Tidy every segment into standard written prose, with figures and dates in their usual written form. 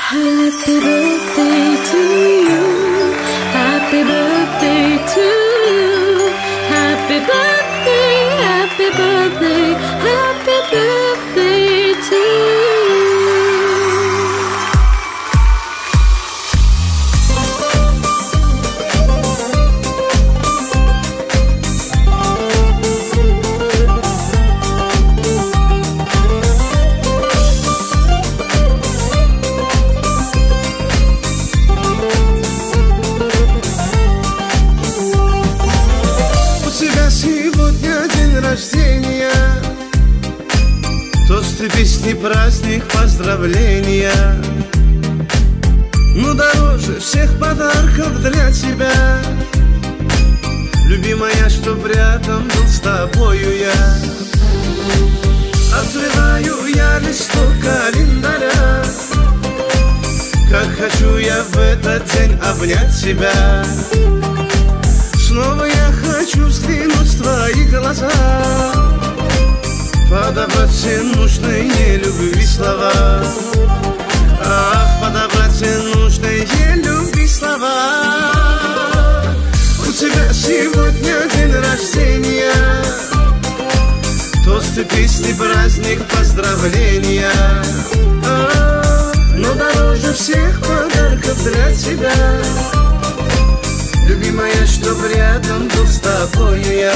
Happy birthday to you. Happy birthday to you. Happy birthday, happy birthday, happy birthday to you. Тосты, песни, праздник, поздравления. Но дороже всех подарков для тебя, любимая, чтоб рядом был с тобою я. Открываю я листок календаря, как хочу я в этот день обнять тебя. Снова я хочу взглянуть в твои глаза, подобрать все нужные любви слова. Ах, подобрать все нужные любви слова. У тебя сегодня день рождения, тосты, песни, праздник, поздравления. Но дороже всех подарков для тебя, любимая, чтоб рядом был с тобою я.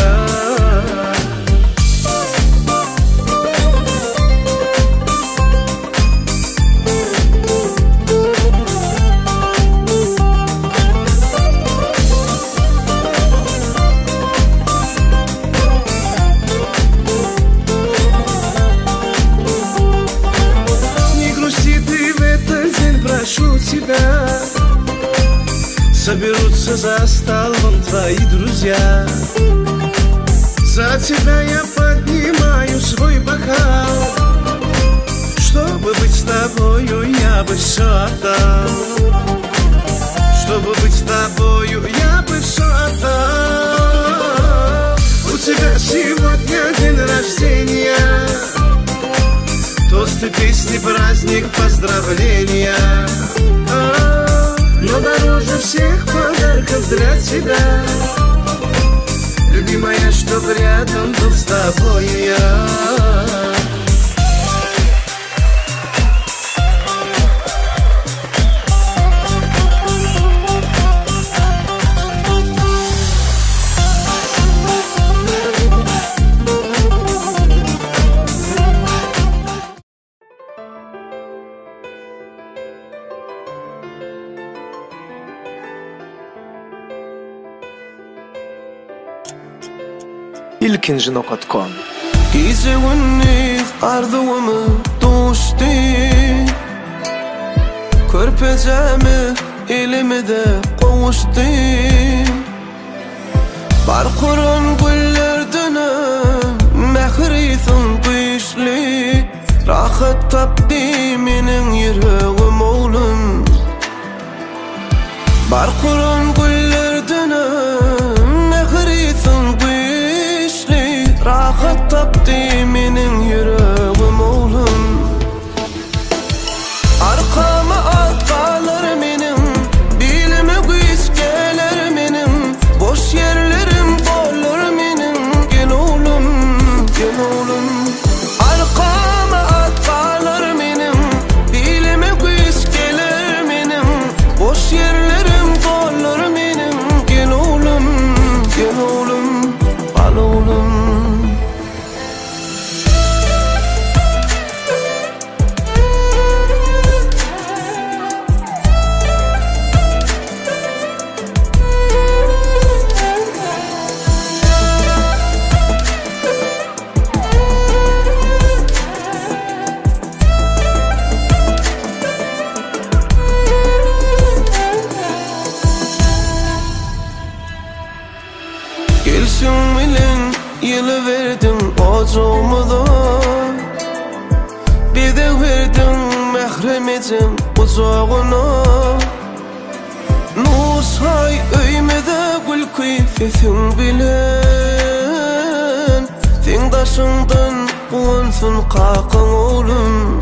Прошу тебя, соберутся за столом твои друзья. За тебя я поднимаю свой бокал, чтобы быть с тобою, я бы все отдал. Чтобы быть с тобою, я бы все отдал. У тебя сегодня день рождения, тосты, песни, праздник, поздравления. Но дороже всех подарков для тебя, любимая, чтоб рядом был с тобой я. ilkinji.com Gece gündüz arzumu dostum, körpecemi elimde kavuştum. Barqıran güllerdenim mehrisin dişli, rahat tapdi mening yüreğim oğlum. Barqıran güllerdenim mehrisin dişli, rahat tapdi mening yüreğim oğlum. Arkama atlar mening, bilime güiskeler mening, boş yerlerim bolur mening, gel oğlum, gel oğlum. Arkama atlar mening, bilime güiskeler mening, boş yerlerim bolur mening, gel oğlum, gel oğlum, al oğlum. Gelsin bilen yılı verdin ocağımda, bir de verdin mehremecin kucağına. Nusay öymede gül kıyfetin bilen, tengdaşından kuansın kakın oğlum.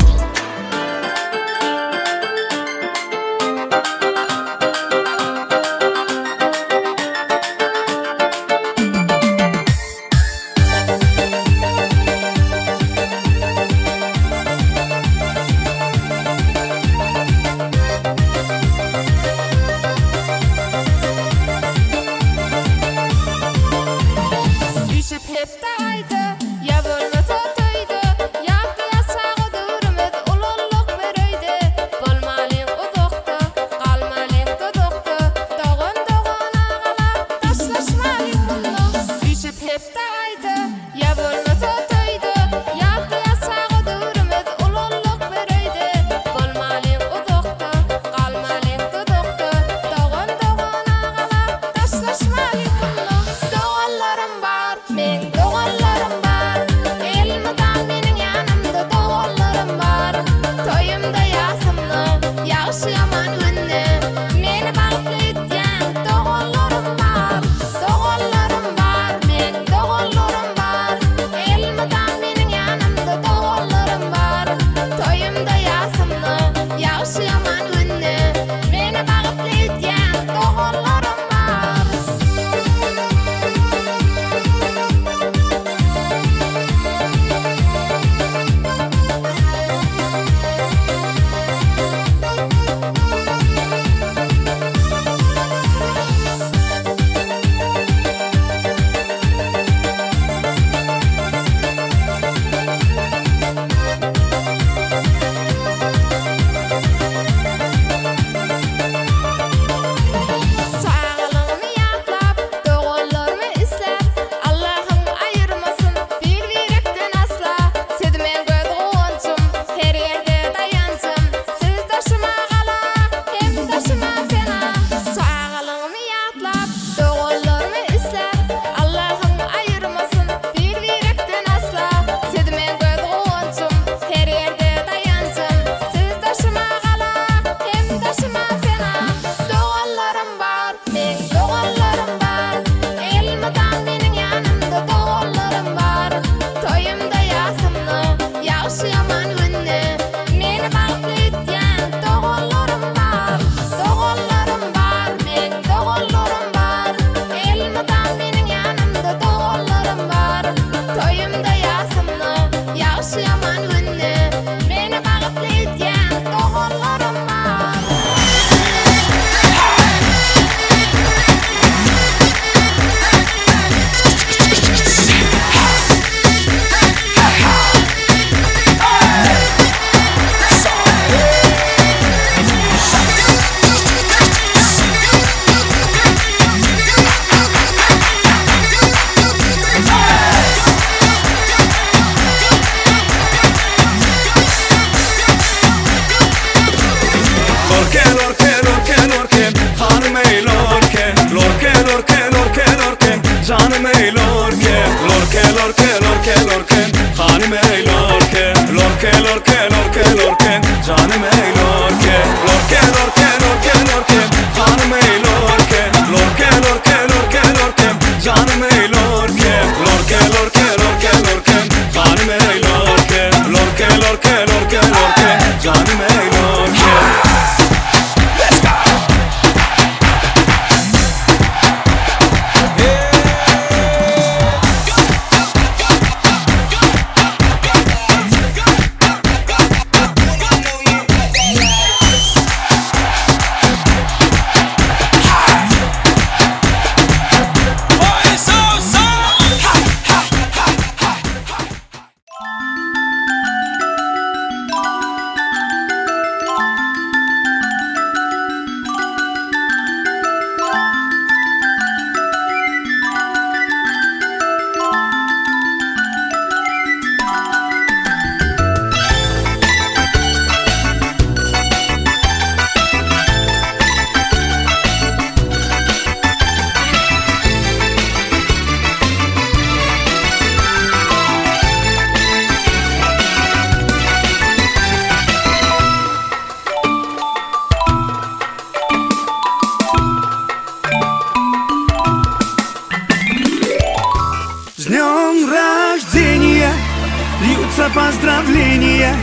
льются поздравления.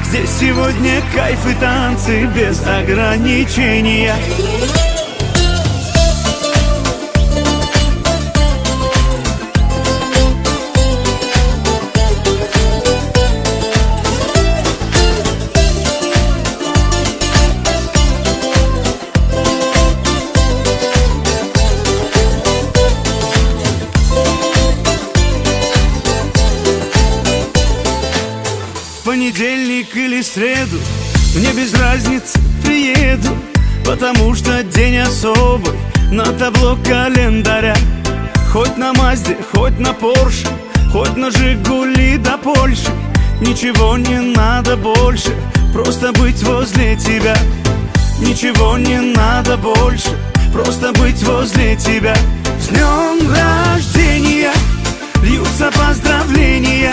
Здесь сегодня кайф и танцы без ограничения. понедельник или среду, мне без разницы, приеду, потому что день особый на табло календаря. Хоть на Мазде, хоть на Порше, хоть на Жигули до Польши, ничего не надо больше, просто быть возле тебя. Ничего не надо больше, просто быть возле тебя. С днем рождения льются поздравления.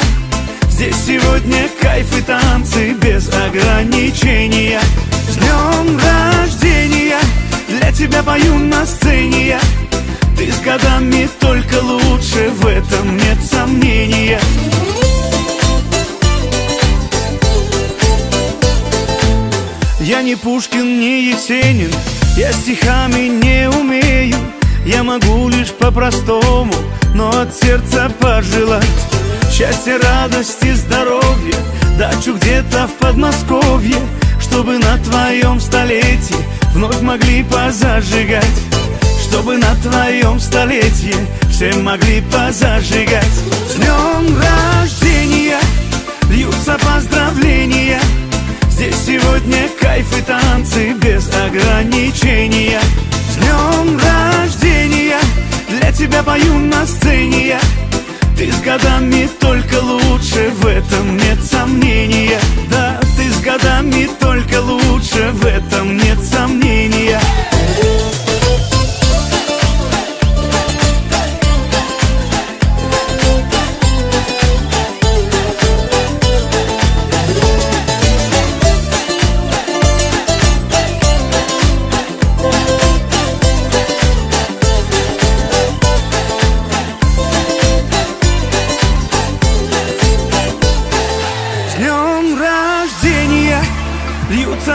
Здесь сегодня кайф и танцы без ограничения. С днем рождения для тебя пою на сцене я. Ты с годами только лучше, в этом нет сомнения. Я не Пушкин, не Есенин, я стихами не умею. Я могу лишь по-простому, но от сердца пожелать счастья, радости, здоровья, дачу где-то в Подмосковье, чтобы на твоем столетии вновь могли позажигать. Чтобы на твоем столетии все могли позажигать. С днем рождения льются поздравления. Здесь сегодня кайф и танцы без ограничения. С днем рождения для тебя пою на сцене я. Ты с годами только лучше, в этом нет сомнения. Да, ты с годами только лучше, в этом нет сомнения.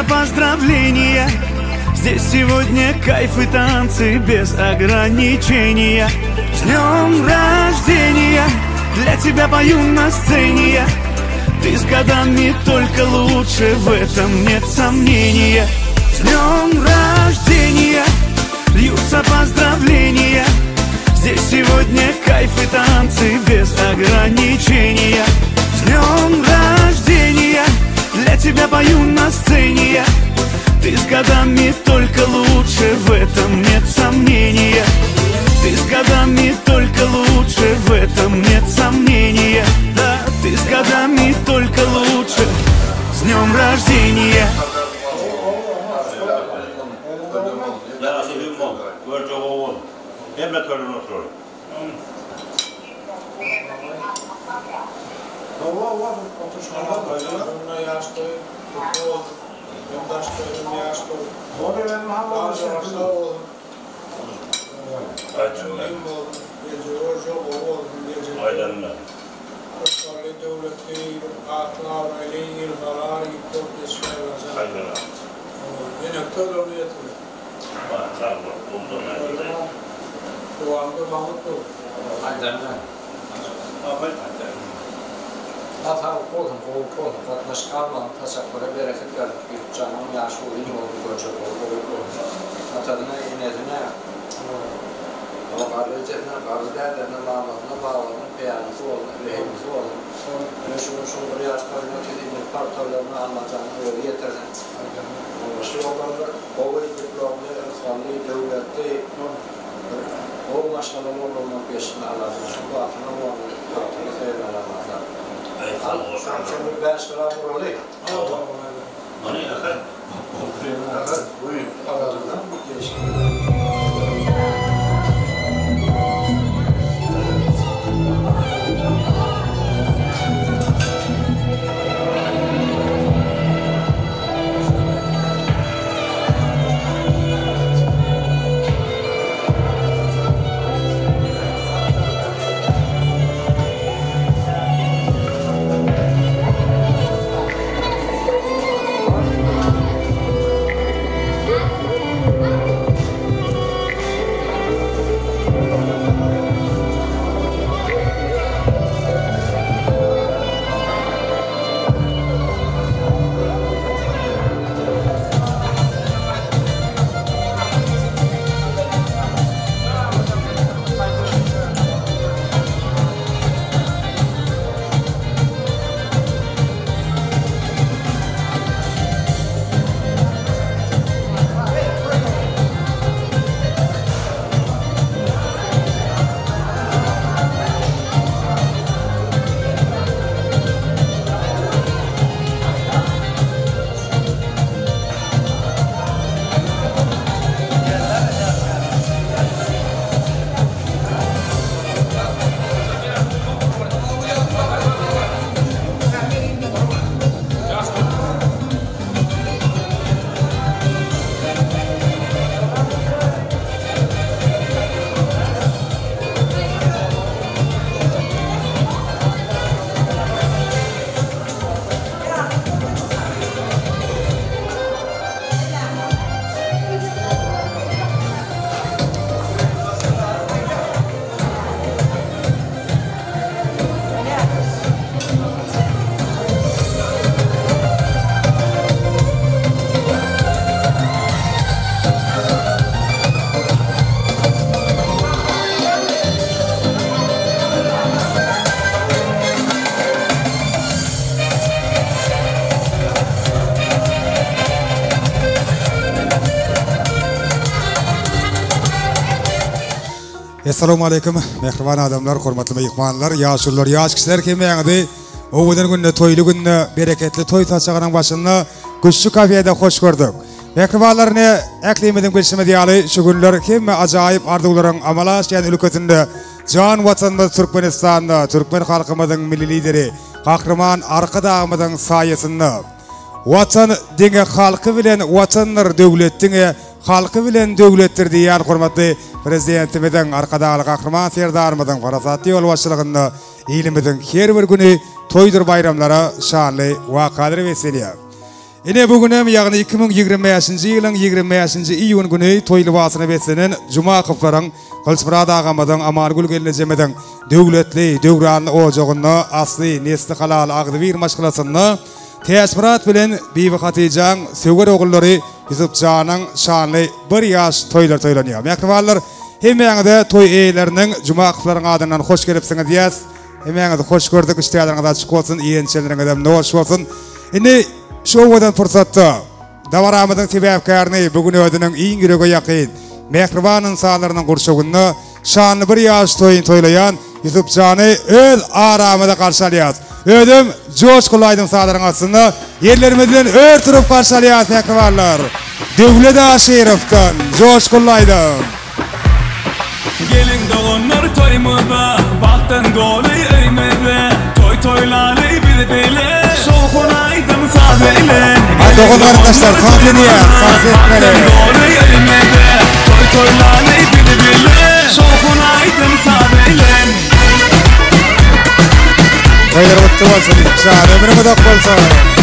Поздравления. Здесь сегодня кайф и танцы без ограничения. С днем рождения для тебя пою на сцене я. Ты с годами только лучше, в этом нет сомнения. С днем рождения льются поздравления. Здесь сегодня кайф и танцы без ограничения. С днем рождения для тебя пою на сцене я. Ты с годами только лучше, в этом нет сомнения. Ты с годами только лучше, в этом нет сомнения. Да, ты с годами только лучше. С днем рождения. Atar kolum katmış kalman tasaklara bereket verdik canım yaşı oyun oldu görecek oldu. Atadına inedine o kardeşlerine kardeşlerine bağlanın peyanısı oldu, lehimizi oldu. Ve şu buraya yaşlarına dediğimiz parçalarını anlatacağını öyle yeterden. Şu olanlar oğul diplomlu, ısrarlı, devletli o maşallah olmanın peşinde alalım. Şu batına olmanın parçalı sayılar alalım. Şimdi ben sıra buradayım. Hani akar? Akar, buyurun. Aradan bu geçti. Assalamu alaikum. Mehriban adamlar, hormatly mehmanlar, yaşullar, yaş kişiler kemeğinde o günde toylu günde bereketli toy taşağının başında Güçlü Kafede hoş gördük. Mehribanlarını eklemeden bilsime diyali şu günler kemme acayip arzuların amalaşan ülkesinde can vatanında Türkmenistan'da Türkmen halkımızın milli lideri kahraman arkadağımızın sayesinde vatan denge halkı bilen vatanlar devletine halkı bilen devlettir diyen hormatly prezidentimizin arkadağı kahraman serdarımızın farasatlı yol başçılığında ilimizin her bir günü toydur bayramlara şanlı vakaları vesile. Ine bugünüm yani 2025 yılın 25 iyun günü toylu basını beslenen Cuma kıpların Kılıçmurad ağamızın Amalgül gelecemeden devletli devranlı ocağında asli nesli halal ağdı bir maşkılasında Teşmirat bilen Bibi Hatice'nin sevgili oğulları Yusufcan'ın şanlı bir yaş toylar toylanıyor. Mehribanlar hemen toy eylerinin Cuma kıpların adından hoş gelipsiniz diyez. Hemen hoş gördük iştihadlarınız açık olsun, iyiyençeleriniz hoş olsun. Şimdi şovadan fırsatta davaramızın sebepkarını bugün ödünün iyi yüreğe yakın mehriban insanlarının kurşuğunda şanlı bir yaş toyun toylayan Yusufcan'ı öz aramada karşılayacağız. Ödüm coşkulaydım sağların aslında yerlerimizden örtürüp karşılayacağız mehribanlar. Devlet Aşirif'ten coşkulaydım. Gelin doğunlar toymada Baktan dolu öymede Toy toyları bir dile Soğukun aydın sadeyle Dokun arkadaşlar tanziniye Baktan dolu öymede Toy toyları bir dile Soğukun aydın sadeyle Toylar mutlu olsun şahane ömrümü de olsun.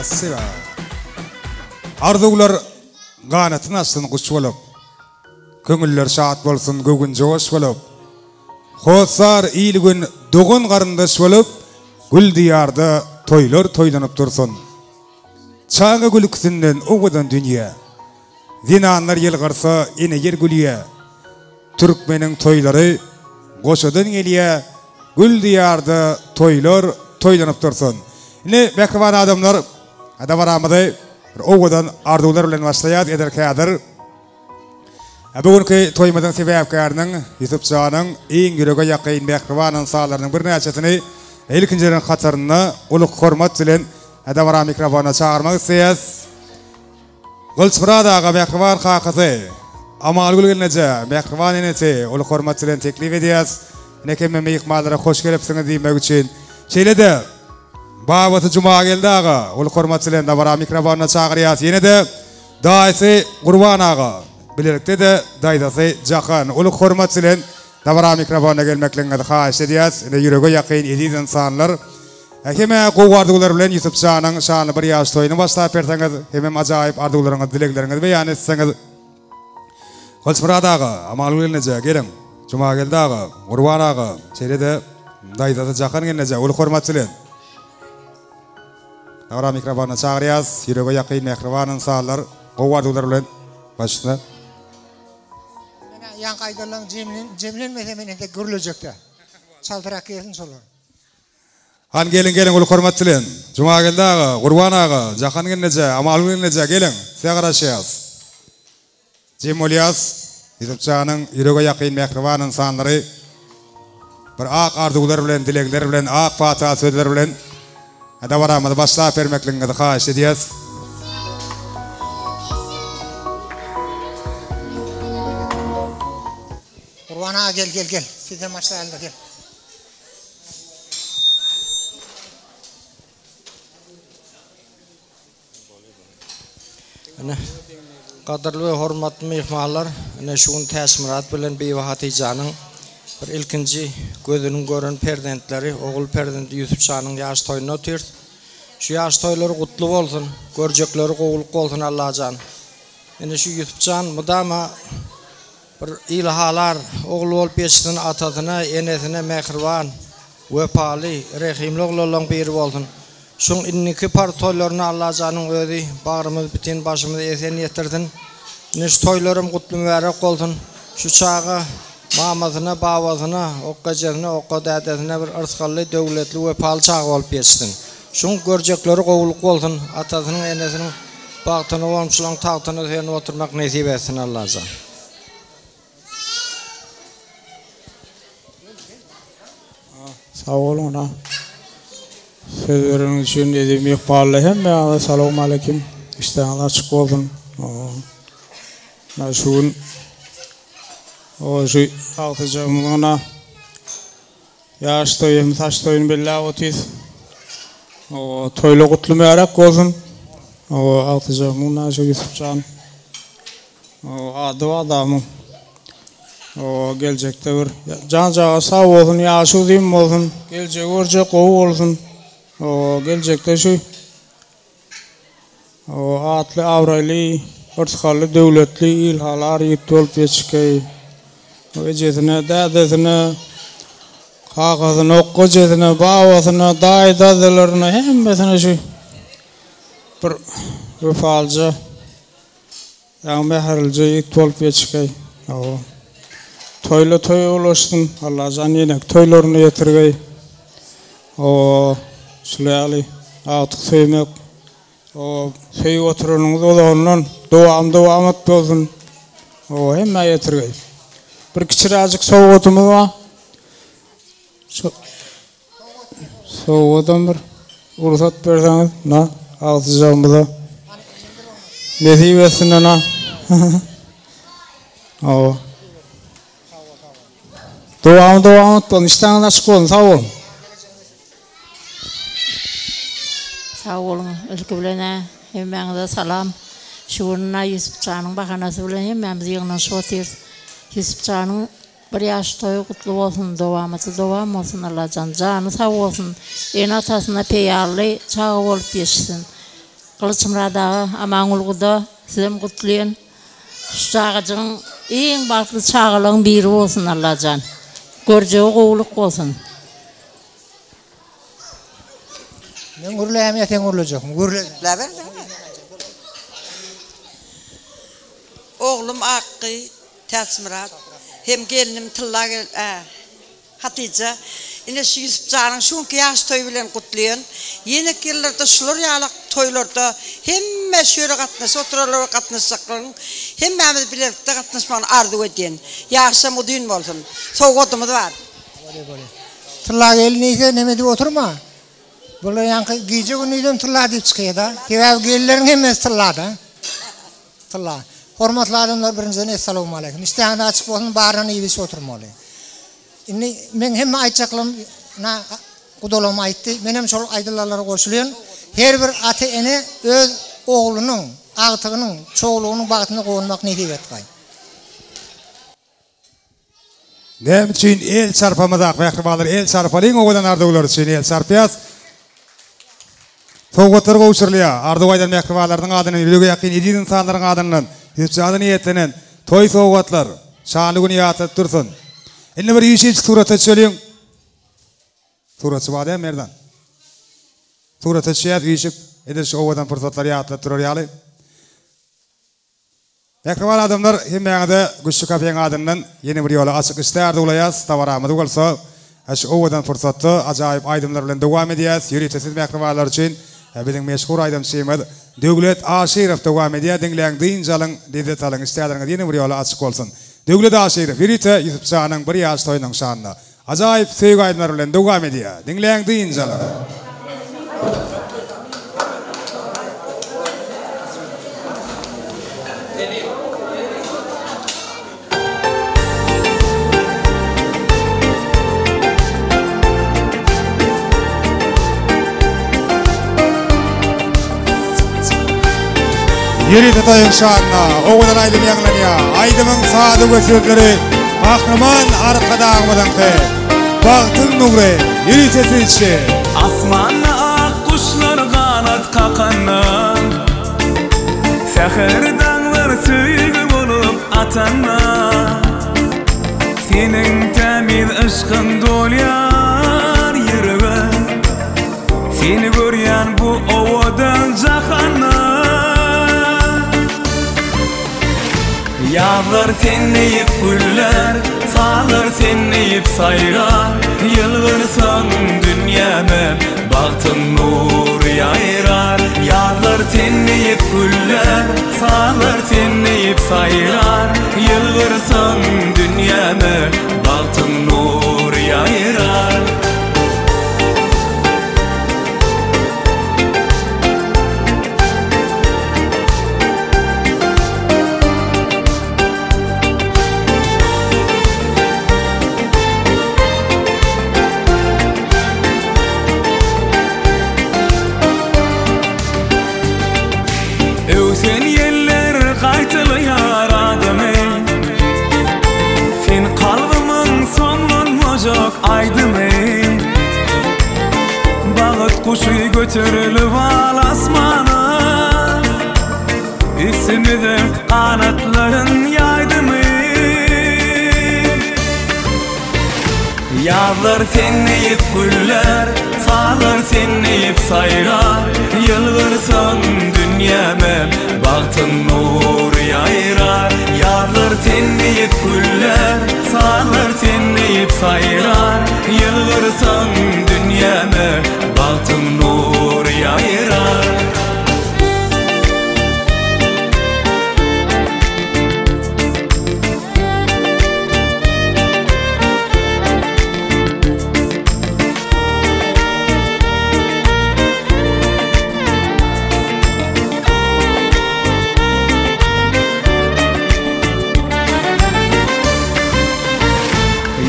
Spasiba. Arzular ganatın aslın kuş bolup, köngüller şahat bolsun, gögün joş bolup, hoşsar iyilgün doğun qarındaş bolup, gül diyarda toylar toylanıp dursun. Çağı gülüksünden oğudan dünya, zinanlar yılgarsa ine yer gülüye, Türkmenin toyları goşadan geliye, gül diyarda toylar toylanıp dursun. Ne mehriban adamlar adabaramızı oğudan arzular bilen başlayat ederkedir. Bugünkü toymazın sebäpkäriniň Yusuf Janyň iň ýürege ýakyn mehriban insanlarynyň bir näçesini ilkinjilerin hatyryna uluk hormat bilen adamara mikrofona çağırmak isleýäs. Gulçmuradaga mehriban hakysy Amalgul gelneje mehriban enesi uluk hormat bilen teklip edýäs. Nekemme mehmanlara hoş gelipsiňiz diýmek üçin. Şeýlede Babaty Juma geldi aga uluk hormat bilen adamara mikrofona çağırýas. Ýene de daýsy Gurban aga bilerikde de daýdasy Jahan uluk hormat bilen dabara mikrofona gelmekliňizi haýyş edýäs. Ine ýürege ýakyn ediz insanlar. Heme gowardyglar bilen Yusuf Janyň şany bir ýaş toýuny başlap berseňiz, hemem ajaýyp arzuwlaryňyzy, dilekleriňizi beýan etseňiz. Golçmuradaga Amalgul gelneje geliň. Juma geldi aga, Gurban aga, çeýlede daýdasy Jahan gelneje uluk hormat bilen. Dabara mikrofona çağırýas. Ýürege ýakyn mehriban insanlar gowardyglar bilen başla. Yan kaydalan Cemil'in metemene de görülecekte. Çaldırak yerin solar. Han gelin uluk hormat bilen. Juma geldi aga, Gurban aga, Jahan gelneje, Amalgul gelneje gelin. Segaraşýas. Cemiliyas, Yusuf Janyň ýürege ýakyn mehriban insanlary bir ak arzuwlar bilen, dilekler bilen, ak fatiha sözler bilen adawaramyzy başlap bermekliňizi haýyş edýäs. Gurban gel. Sizden başlayalım gel. Qadirli ve hormatly mehmanlar, şuň täsmirat bilen beýwaty Janyň bir ilkinji gözüniň gören perdentleri, ogul perdenti Yusuf Janyň ýaş toýuny ötýär. Şu ýaş toýlary gutly bolsun, görjekleri gowulyk bolsun Allah jan. Şu Yusuf Jan mudama bir ilhalar ogul bolup ýetişden atasyna, enesine mehriban, wepaly, rehimli oglaryň biri bolsun. Şoň inniki par toýlaryny Allah janyň özi bagyrymyz bitin başymyzy esen ýetirdin. Şu toýlarym gutly mübarek bolsun. Şu çağa mamasyna, babasyna, okgajasyna, okgadadasina bir ırsgally, döwletli wepaly çağa bolup ýetişdin. Şoň görjekleri gowulyk bolsun, atasynyň, enesiniň bagtyny bolmuşlaryň tagtyna sen oturmak nesip etsin Allah jan. Sağ olun ha. Sözleriniz için dedim ihbarlı hem ya selamun aleyküm. İştahınız açık olsun. Şuun o şu altıcamına yaş toyum taş toyun billah otiz. O toylu kutlu mübarek olsun. O altıcamına şu Yusuf Can. O adı adamı. O gelecekte bir can cağı sağ olsun, yaşı uzun olsun, gelecek orca kovu olsun. O gelecekte şu o atlı avraylı, ortakallı devletli ilhalar yıktı olup yetişkeyi. O ecetine, dedesine, kakasına, okkucetine, babasına, daydadılarına, hemmesine şu bir vefalca, yani meherilce yıktı olup yetişkeyi. Toylu toy ulaştın, Allah can yenek toylarını yetirgey. O Süleyali, artık söylemek, o söy oturunun dolanından doğamat olsun. O hemen yetirgey. Bir kiçiracık soğutumuz var. Soğutum bir ulusat verseniz, na, altıcağımıza. Nesip etsin ana. O. Doğamat olun, iştahınız açık olun, sağ olun. Sağ olun, ülke bilene hemmeňize salam. Şuňa Yusuf Janyň bahanasy bilen hemmemiz ýygyna şotyr. Yusuf Janyň bir ýaş toýy gutly bolsun, dowam bolsun Allah jan. Jany sag bolsun. En atasyna peýarly çağa bolup ýetişsin. Gylçymradagy Amangulguda sizem gutlaýan. Şu çağagyň iň barkly çağalaryň biri bolsun Allah jan. Görjegi gowulyk bolsun. Ben gurulýam ýeten gurulajak. Gurulýar. Oğlum Akkı, Täsmirat, hem gelinim Tylla Hatice. Ine şu Yusuf Janyň şuňky ýaş toý bilen gutlaýan. Ýene ýyllarda şular ýalyk toýlarda hem hemme şöyle katnaş, oturalara katnaşacakların, hemmemiz birlikte katnaşmanı arzu edin. Yaxşam o düğün olsun. Soğuk otumuz var. Tırla geliniyse nemedi oturma. Böyle yankı gece günüydün tırla deyip çıkıyor da. Tevav gelirlerin hemmesi tırla da. Tırla. Hormatlı adamlar birinciden esselamu aleyküm. İstihanda açık olsun, bağırına iyisi oturmalı. Ben hem aytacaklarım, kudolum ayttı. Benim şol aydılarlara koşuluyor. Her bir ata ene öz oğlunun, ağıtığının, çoğuluğunun bağıtını koyulmak nesip etkiy. Nem için el çarpamadak mehribalar el çarpalayın oğudan ardıgılar için el çarpıyaz. Soğukları koğuşurluya ardıgaydan mehribalarının adının bilgi yakin edin insanların adının hüpçalı niyetlenen toy soğuklar şanlı günü yatıp dursun. Eline bir işi suratı söyleyin. Suratı var ya merdan. Suratı şiyat işi ediş oğudan fırsatları yatıp durur yalı. Mehriban adamlar hemmeğinde Güçlü Kafiye'nin adından yeni bir yola açık isterdi olayız. Tavaramı olsa oğudan fırsatı acayip aydımlarla devam edeceğiz. Yürütesiz mehribanlar için bizim meşhur aydın şeyimiz Devlet Aşirif devam ediyor. Dinleyen deyince alın, dedet alın isterleriniz yeni bir yola açık olsun. Devlet Aşirif yürüte Yusuf Şah'ın bir yaş toyunun şanına. Acayip sevgi aydımlarla devam ediyor. Dinleyen deyince alın. Yürüte toyun şanına, oğudan aydım yanlanıya, aydımın sadık ve sözleri, kahraman arkadağımıdan ki, baktın nuri, yürütesi içi. Asmanna ak kuşlar kanat kakanın, seher dağlar söygü bolup atanna, senin temiz ışkın dolyar yürüge, seni göryen bu ovadan cahanna. Yağlar tenleyip güller, sağlar tenleyip sayrar. Yılgırsın dünyame, baktın nur yayrar. Yağlar tenleyip güller, sağlar tenleyip sayrar. Yılgırsın dünyame, baktın nur yayrar. Sen yeller kaytılıyar adamı, sen kalbımın sonlanmayacak aydımı. Bağıt kuşu götürülüp al asmana, üstümüzde kanatların yaydı mı? Yağlar tenleyip güller, sağlar tenleyip sayrar. Yılgırsın dünyame, baktın nur yayrar. Yağlar tenleyip güller, sağlar tenleyip sayrar. Yılgırsın dünyame, baktın nur yayrar.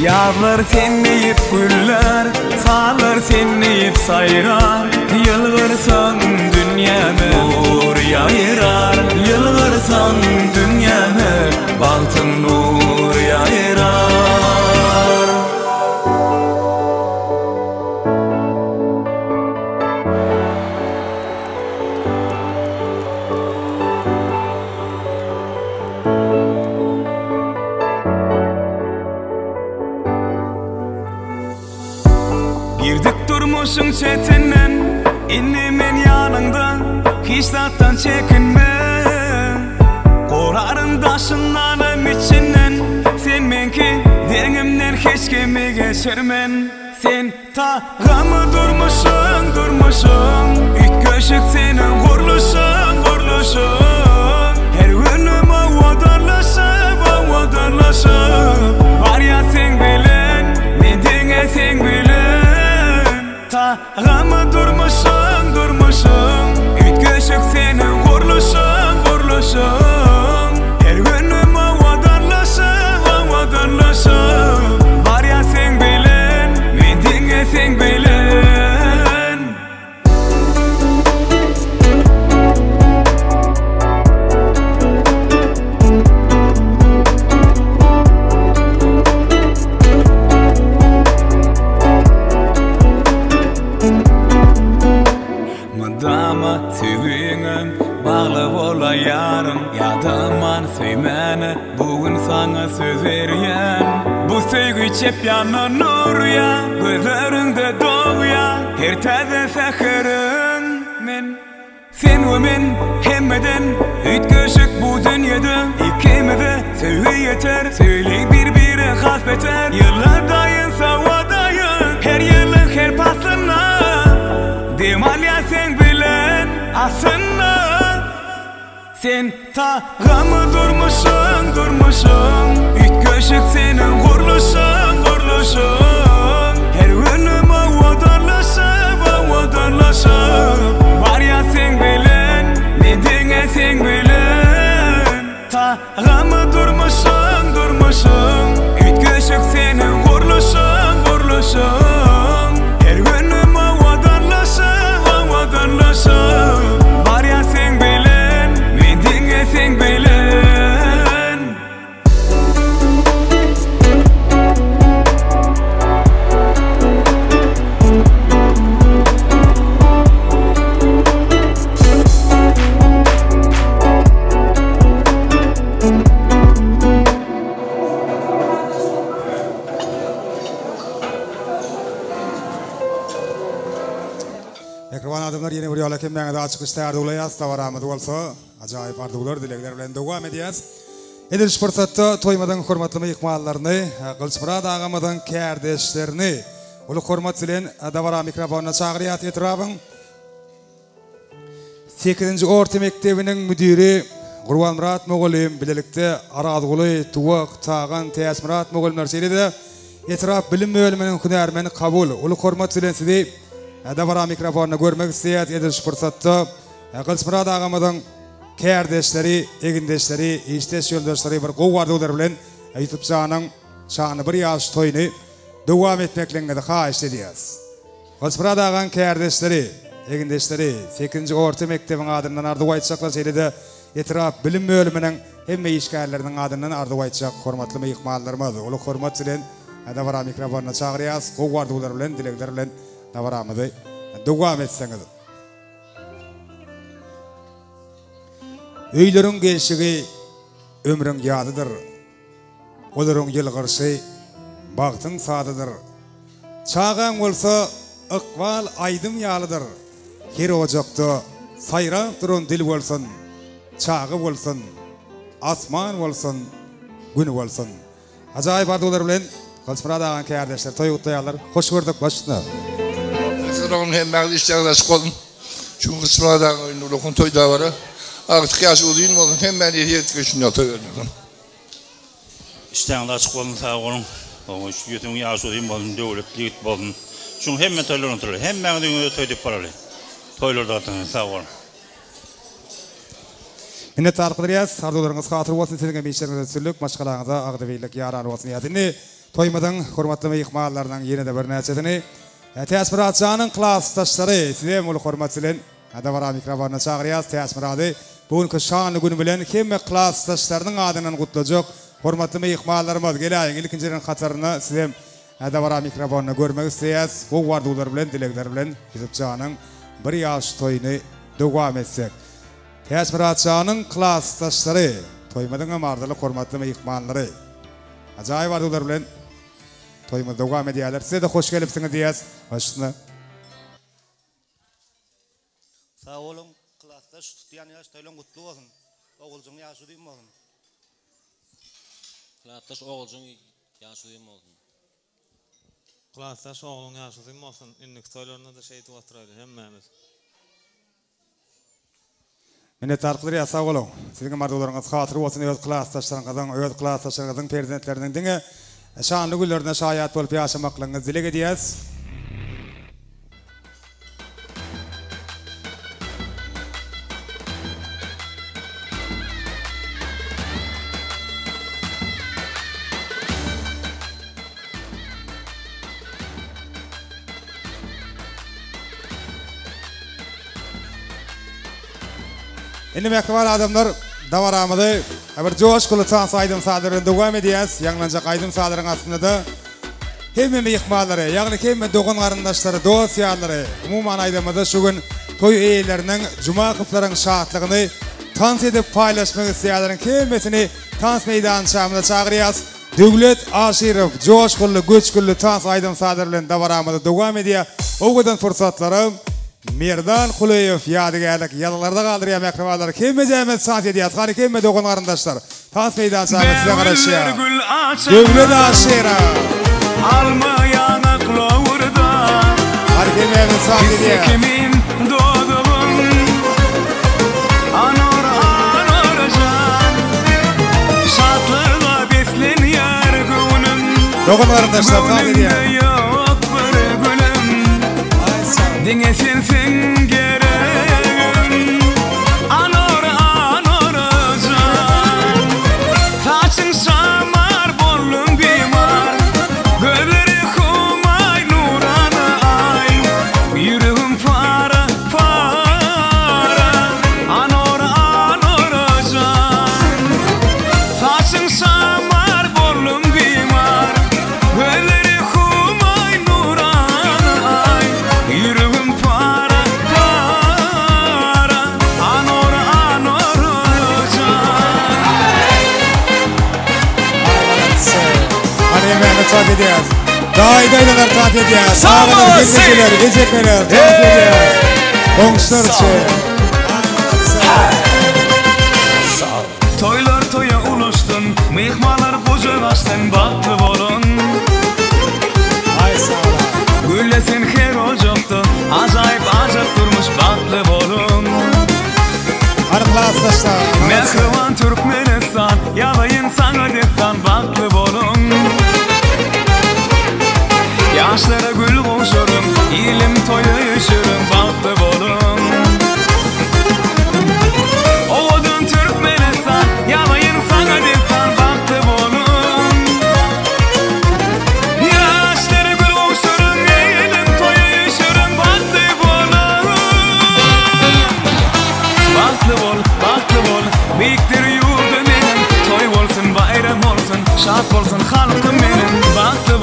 Yağlar tenleyip güller, sağlar tenleyip sayrar. Yılgırsın dünyame, nur yayrar. Yılgırsın dünyame, baktın nur yayrar. Girdik durmuşun çetinden, innemen yanında, hiç tattan çekinme. Korarın taşınlanım içinden, sen menki denimden hiç kimi geçirmen. Sen tağımı durmuşsun, üç köşük senin kurluşun, odanlaşıp var ya sen bilen men denge sen bilen tağamı durmuşum üt köşük senin gurluşum her günüm odanlaşıp var ya sen bilen men denge sen bilen Madama sevginin bağlı ola yarın Yadımman söymeni bugün sana söz veriyen Bu sevgi çep yanınır ya Gözlerinde doğuya her taze sakırın men Sen ve men hemmeden üt köşük bu dünyada İkimize sevgi yeter Söyle birbiri hasbeter Yıllardayın savadayın Her yılın her pasına Demal ya sen bilen aslında Sen tağamı durmuşum üt köşük senin gurluşun Her günüm odanlaşıp var ya sen bilen men denge sen bilen Tağamı durmuşum üt köşük senin gurluşun Her günüm odanlaşıp var ya sen bilen men denge sen bilen Ekran adamlar yeni bir yola kim bana da açık isterdi ulayas da var Ahmet olsa acayip ardıgılar dilekler bilen devam ediyaz. Ediliş fırsatı toymadan hürmetli meyikmallarını, Kılıçmurad ağamadan kardeşlerini, ulu hürmet bilen davara mikrofonuna çağırıyat etrafın. 8. Orta Mektebi'nin müdiri Gurban Murat Moğolim bilelikte Aradgulu, Tuvak, Tağan, Teyas Murat Moğolim narselide etraf bilim bölümünün hünermeni kabul. Ulu hürmet bilen sizi davara mikrofonuna görmek isteyat ediliş fırsatı. Kılıçmurad ağamadan kardeşleri, egindeşleri, iştes yoldaşları bir qovvardılar bilen YouTube canın şanı bir yaş toyunu devam etmekle de xahiş ediyoruz. Kılıçmurad ağan kardeşleri, egindeşleri 8. Orta Mektebi'nin adından ardı aytacaklar şeyde etraf bilim bölümünün hemme işgallerinin adından ardı aytacak hürmetli meyikmallarımız. Ulu hürmet bilen davara mikrofonuna çağırıyız. Qovvardılar bilen, dilekler bilen davaramızı devam etseniz. Öýlerin gelşigi ömrüň ýadydyr. Olaryň ýylgyrşy bagtyň sadydyr. Çağan bolsa ykbal aýdym ýalydyr. Her ojakda saýrap duran dil bolsun, çağı bolsun, asman bolsun, gün bolsun. Ajaýyp arzular bilen Kılıçmurad ağan kardeşler toy gutlaýarlar. Hoş gördük başına. Sırağın hem bağlı işlerler çıkalım. Çünkü Kılıçmurad ağan ulukun toyda var. Artık yaş olayım olun. Hem ben yet geçin yata verdim. İşten de açık olun sağ olun. Yötün yaş olayım olun, devletli olun. Çünkü hem toylar oturuyor. Hem ben de toyduk paralı. Toylar da sağ olun. Minnet arqıdırıyaz. Arzularınız hatır olsun. Sizin işlerinize sürlük. Maşqalağınıza ağdıbeylik yarar olsun. Yadini toymadan hürmetli meyikmallarından yeni de bir neçetini. Teyas Murat Can'ın klastaşları size ulu hürmetlilerin davara mikrofonuna çağırıyaz. Teyas Murat'ı bugünkü şanlı günü bilen hem klastaşlarının adından kutlayacak hürmetli meyikmallarımız gelayin ilkincilerin hatarına size davara mikrofonuna görmek isteyaz. Bu vardular bilen, dilekler bilen Yusuf Can'ın bir yaş toyunu devam etsek. Teyas Murat Can'ın klastaşları toymadan amardalı hürmetli meyikmalları acayip vardular bilen toyumuz devam ediyorlar. Size de hoş gelipsiniz diyez. Başına. Sağ olun. Klastaş tutuyan yaş toylan kutlu olsun. Oğulcun yaşı duyum olsun. Klastaş oğulcun yaşı duyum olsun. Klastaş oğulun yaşı duyum olsun. İnnik toylarına da şey tuvattıraydı hemmemiz. Minnettarlyk sağ bolun. Sizin mardularınız hatırı bolsun öz klassdaşlarınızdan, öz klassdaşlarınızdan prezidentlerinden diňe şanly günlerine şaýat bolup ýaşamaklaryňyzy dilek edýäs. Indi mektubar adamlar davaramydy bir joşkulu çans aýdym sadyrynda dowam edýäs. Ýanglanjak aýdym sadyryň aslynda da hemme mehmanlary, ýagny hemme dogan garyndaşlary, dost ýarlary, umumyň aýdymda şu gün toý eýleriniň, juma gyplaryň şatlygyny tans edip paýlaşmak isleýärlerin hemmesini tans meýdan şamyna çagyrýas. Döwlet Aşirov joşkulu, göçkülli tans aýdym sadyrlygyny davaramyda dowam edýär. Owadan fursatlarym Merdan Kuleyev ýadygarlyk ýalylarda galdyrýan mektubalar kemme jämet saat edýär. Hany kemme dogan garyndaşlar. Tans meýdan şamyna size garaşýar. Döwlet Aşirov alma yanaklardan hany kemme saat edýär. Kimin doğduğum anor can şatlyğa beslenýär günüm dogan garyndaşlar saat edýär. Diňe sensiň geregim anor can saçyň şamar bollum bimar gözleri humay nurana ay ýüregim para anor can saçyň şamar bollum bimar gözleri humay nurana ay ýüregim para anor Hany mehmet saat edýär. Daýdaýlar saat edýär. Sağlar, geceler, geceler saat edýär. Oňşlarçy. Toylar toya ulaştın, mehmanlar bocalaştın, batlı bolun. Ay sağlar. Güllesen her ocakta, acayip acak durmuş batlı bolun. Arkadaşlar, Mehriban Türkmenistan, yalayın sana destan batlı bolun. Yaşlara gül boşurum, ilim toya üşürüm batlı bolun. Oğudun Türkmenistan, yalayın sana destan batlı bolun. Yaşlara gül boşurum, ilim toya üşürüm batlı bolun. Batlı bol, biktir yurdum benim. Toy bolsun, bayram olsun, şat bolsun halkım benim. Batlı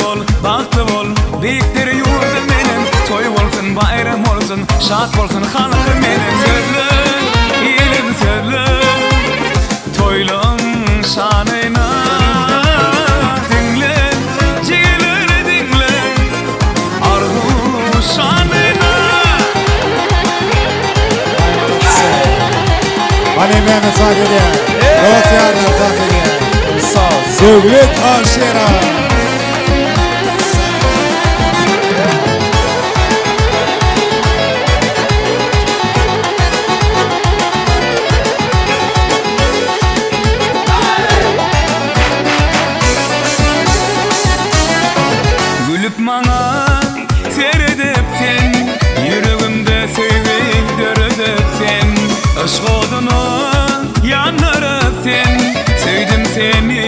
bol, biktir yurdum benim. Toy bolsun, bayram olsun, şat bolsun halkım benim. Sözlü, ilim sözlü, toylum şanına dinle, ciğerleri dinle, arzu şanına. hany mehmet saat edýär. Dost ýarlar saat edýär. Döwlet Aşirov. Gülüp maňa seredipsen, ýüregimde sevgi döredipsen, aşk oduny ýandırıpsen, sevdim seni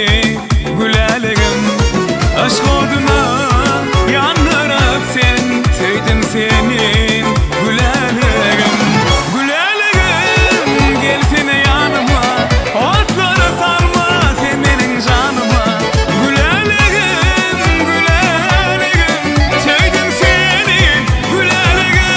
güleligim. Aşk oduny ýandırıpsen, sevdim seni güleligim. Güleligim gelsene ýanyma, otlary sarma sen meniň janyma. Sevdim seni güleligim.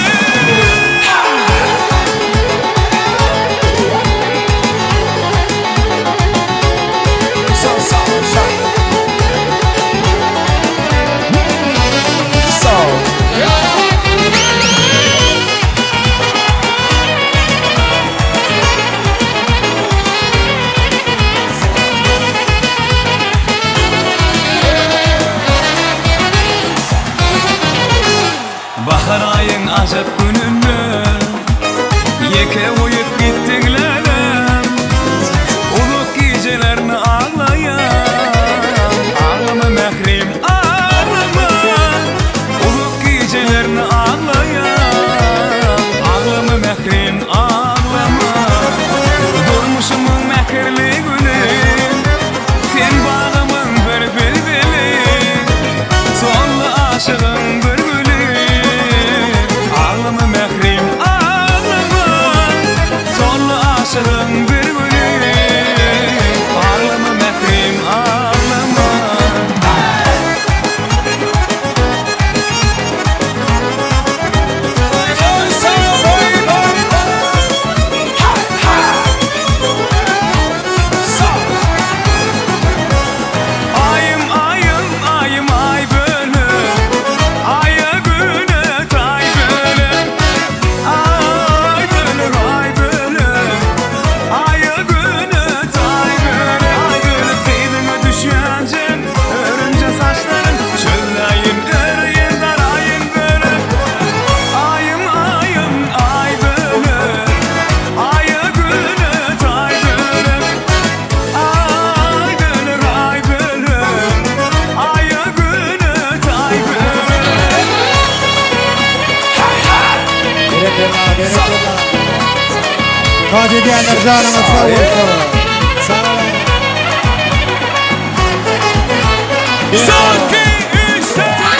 Bahar ayın ajab gününü yeke oyup gittiňler. Kadir diyenler canımız sağ olsun. Sağ olun. Son 2 3 4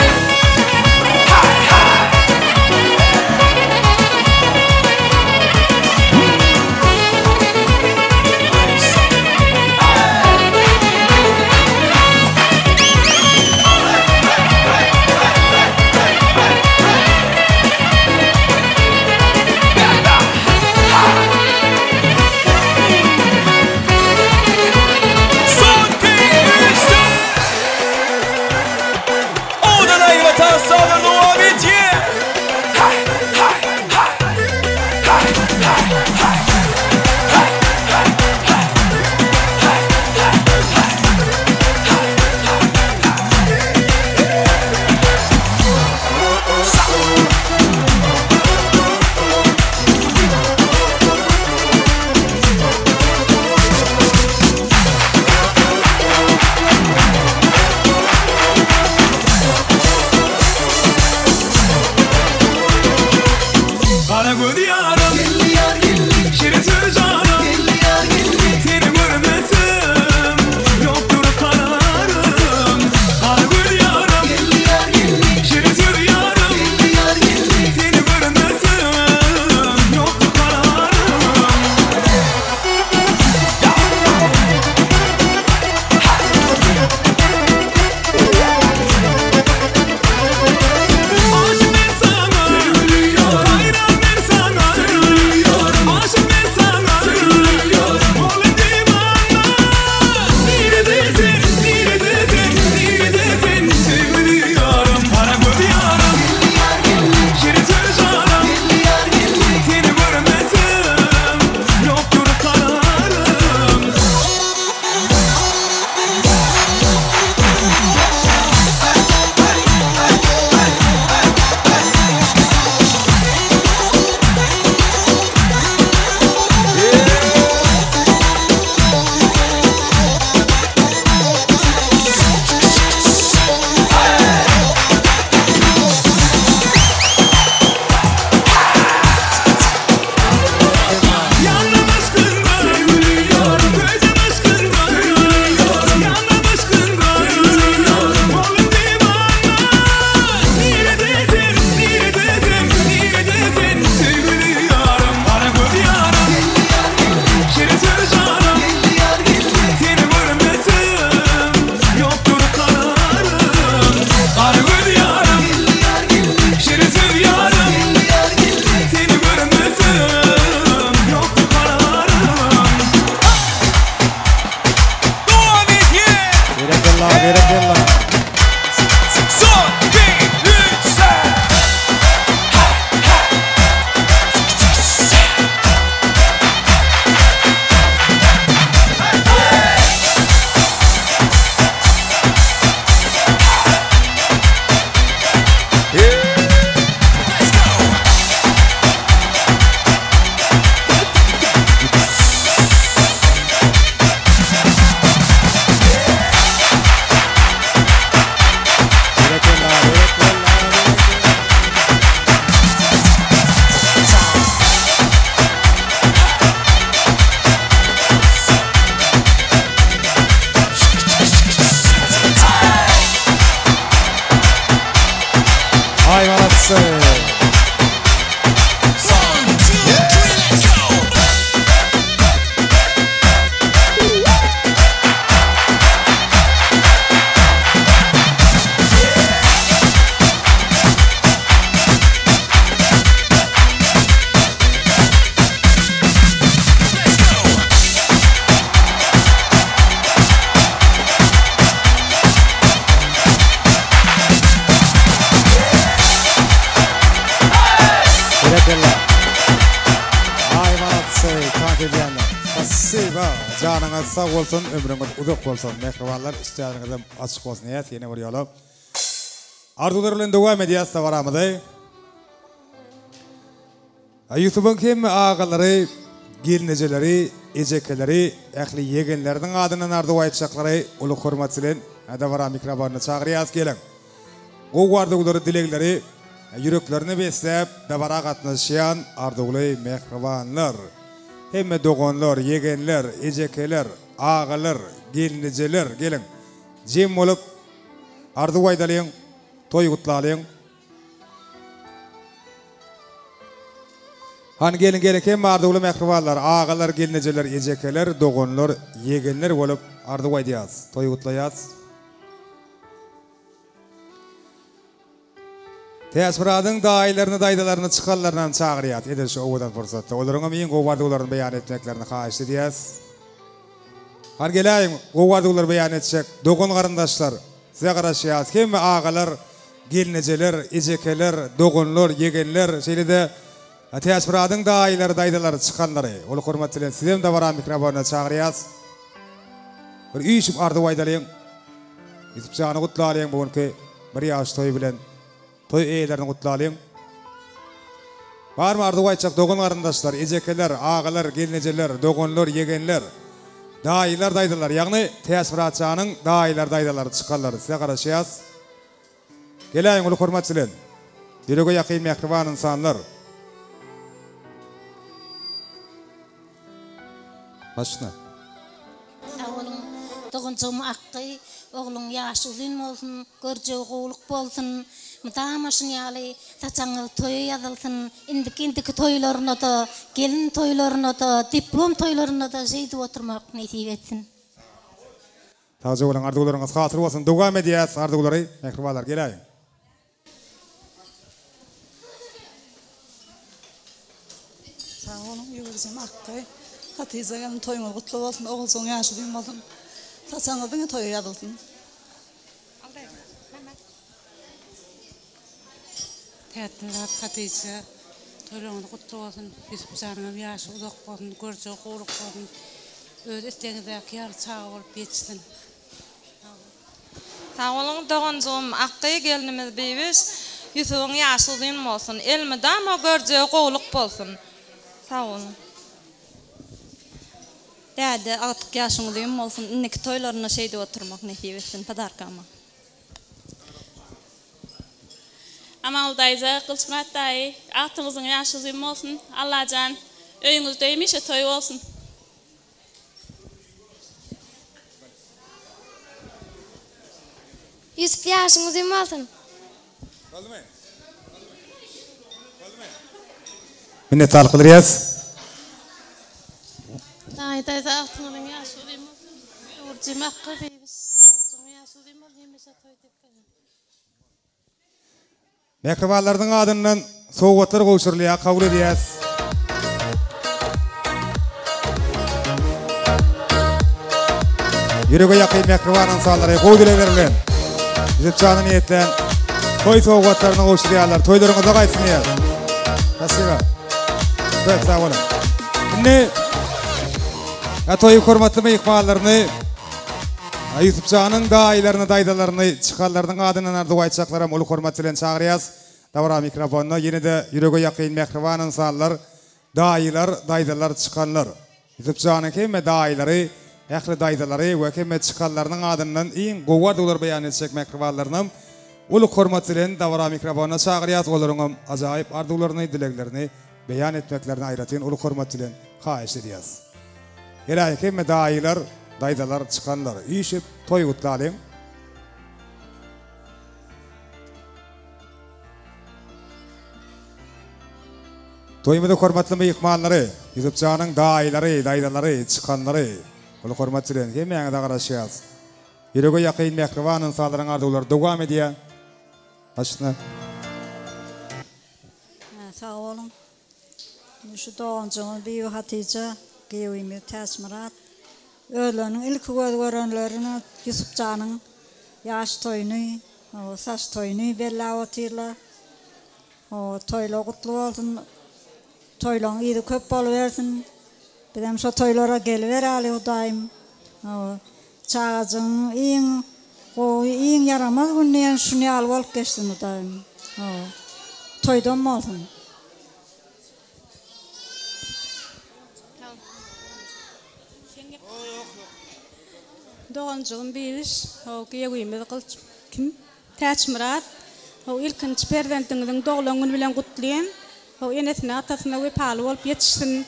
Canınız sağ olsun, ömrünüz uzak olsun. Mehribanlar, işleriniz açık olsun. Yine vuruyorlar. Arzularıyla devam ediyoruz tavaramıza. YouTube'un kim ağaları, gelineceleri, ecekeleri, ehli yegenlerinin adının ardı aytacakları ulu hürmet ile davara mikrofonunu çağırıyoruz gelin. O vardıkları dilekleri yüreklerini beslep dabara gatnaşýan arduly mehribanlar, hemme dogonlar, yegenler, ejekeler, ağalar, gelinjeler gelin. Jem bolup ardu aýdalyň, toy gutlalyň. Han gelin gereken arduly mehribanlar, ağalar, gelinjeler, ejekeler, dogonlar, yegenler bolup ardu aýdýas, toy gutlaýas. Täsbiradın daýlaryny, daýdalaryny çykanlardan çagyrýat. Eder şu owadan fursatda. Olaryň iň gowardyglaryny beýan etmeklerini haýyş edýäs. Har gelaýyn, gowardyglar beýan etjek. Dogon garandaşlar, size garaşýas. Hemme ağalar, gelinjeler, ejekeler, dogonlar, yegenler, şeýlede täsbiradın daýlary, daýdalary çykanlary. Ol hormat bilen sizem de bara mikrofona çagyrýas. Bir üýşüp ardy aýdalyň. Ýetip jany gutlalyň bugunky bir ýaş toý bilen. Toy eýlerini gutlalyň. Barmy ardy aýtjak dogon garandaşlar, ejekeler, ağalar, gelinjeler, dogonlar, yegenler, daýlar, daýdalar, ýagny täsbiratçanyň daýlar, daýdalary çykanlary size garaşýas. Gelaýyn ulu hormatçylar. Ýürege ýakyn mehriban insanlar. Başna. Sağ olun. Doguncum akky, oğlun ýaşy uzun bolsun, görje gowluk bolsun. Mutamaşyn ýaly saçaňy toýa ýazylsyn. Indiki toýlaryna da, gelin toýlaryna da, diplom toýlaryna da jeýdi oturmak nasip etsin. Taze bolan arduglaryňyz hatyr bolsun. Dowam edýäs arduglary, mehribanlar gelaýyn. Sağ olun, ýüregim akky. Hatyzagyň toýuňyz gutly bolsun, oğulsyň ýaşy uzun bolsun. Saçaňyzyň toýa ýazylsyn. Tätmirat Hatice, toýlaryňyz gutly bolsun, Ýusuf janyň ýaşy uzak bolsun, görje gowluk bolsun. Öz istegiňizde ýar çagy bolup geçsin. Sağ olun, doguncum akky gelinimiz beýiş, Ýusufyň ýaşy uzun bolsun, elmidam o görje gowluk bolsun. Sağ olun. Däde atyk ýaşyň uzun bolsun, indiki toýlaryna şeýde oturmak nasip etsin, padarkama. Amal dayza, Kılçmırat dayı, atımızın yaşı uzun olsun, Allah'can, öyünüzdeymiş toy olsun. Yusuf yaşın uzun olsun. Minnetdarlyk bildirýäs. Dayza atımızın yaşı uzun olsun, urjym akky beýiş, oğulsyň ýaşy uzun bolsun, hemmeşe toy dep gelin. Mehribanlaryň adyndan sowgatlar gowşurlýa kabul edýäs. Ýürege ýakyn mehriban insanlary gowdile berilen. Ýüzüp jany niýetlen toy sowgatlaryny gowşurýarlar. Toýlaryňyza gaýsyn ýa. Täşekkür. Çok sağ olun. Ne? Toy hormatly mehmanlaryny Ýusuf janyň daýlaryny, daýdalaryny çykanlaryň adyndan ardy aýtjaklaram ulu hormat bilen çagyrýas. Dawra mikrofonna ýene-de ýürege ýakyn mehriban insanlar, daýlar, daýdalar çykanlar. Ýusuf janyň hemme daýlary, ähli daýdalary we hemme çykanlaryň adyndan iň gowardyglar beýan etjek mehribanlaryny ulu hormat bilen dawra mikrofonna çagyrýas. Olaryň ajaýyp ardyglaryny, dileklerini beýan etmeklerini aýratyn ulu hormat bilen haýyş edýäs. Gelaýyn hemme daýlar, daýdalar çykanlar ýyşyp toy gutlalyň. Toýmyda hormatly mehmanlary, Ýusuf janyň daýlary, daýdalary, çykanlary, ulu hormat bilen hemmeňe garaşýas. Ýürege ýakyn mehriban insanlaryň ardyglar dowam edýär. Başna. Sağ olun. Şu doguncum beýi Hatice, geýimi Täsmirat. Öýlenin ilki görenlerini Ýusuf janyň ýaş toýuny, saç toýuny bellap otyrlar. Toýlar gutly bolsun. Toýlaryň ýyly köp boluversin. Birem şo toýlara geliberali Hudaýym. Çağagyň iň yaramaz günüň şuny alyp bolup geçsin Hudaýym. Toýdan bolsun. Doguncum beýiş, geýimi Täsmirat, O ilkinci perdentingden doğulanın bilen kutlayan. O enesine atasına ve pahalı olup yetişsin.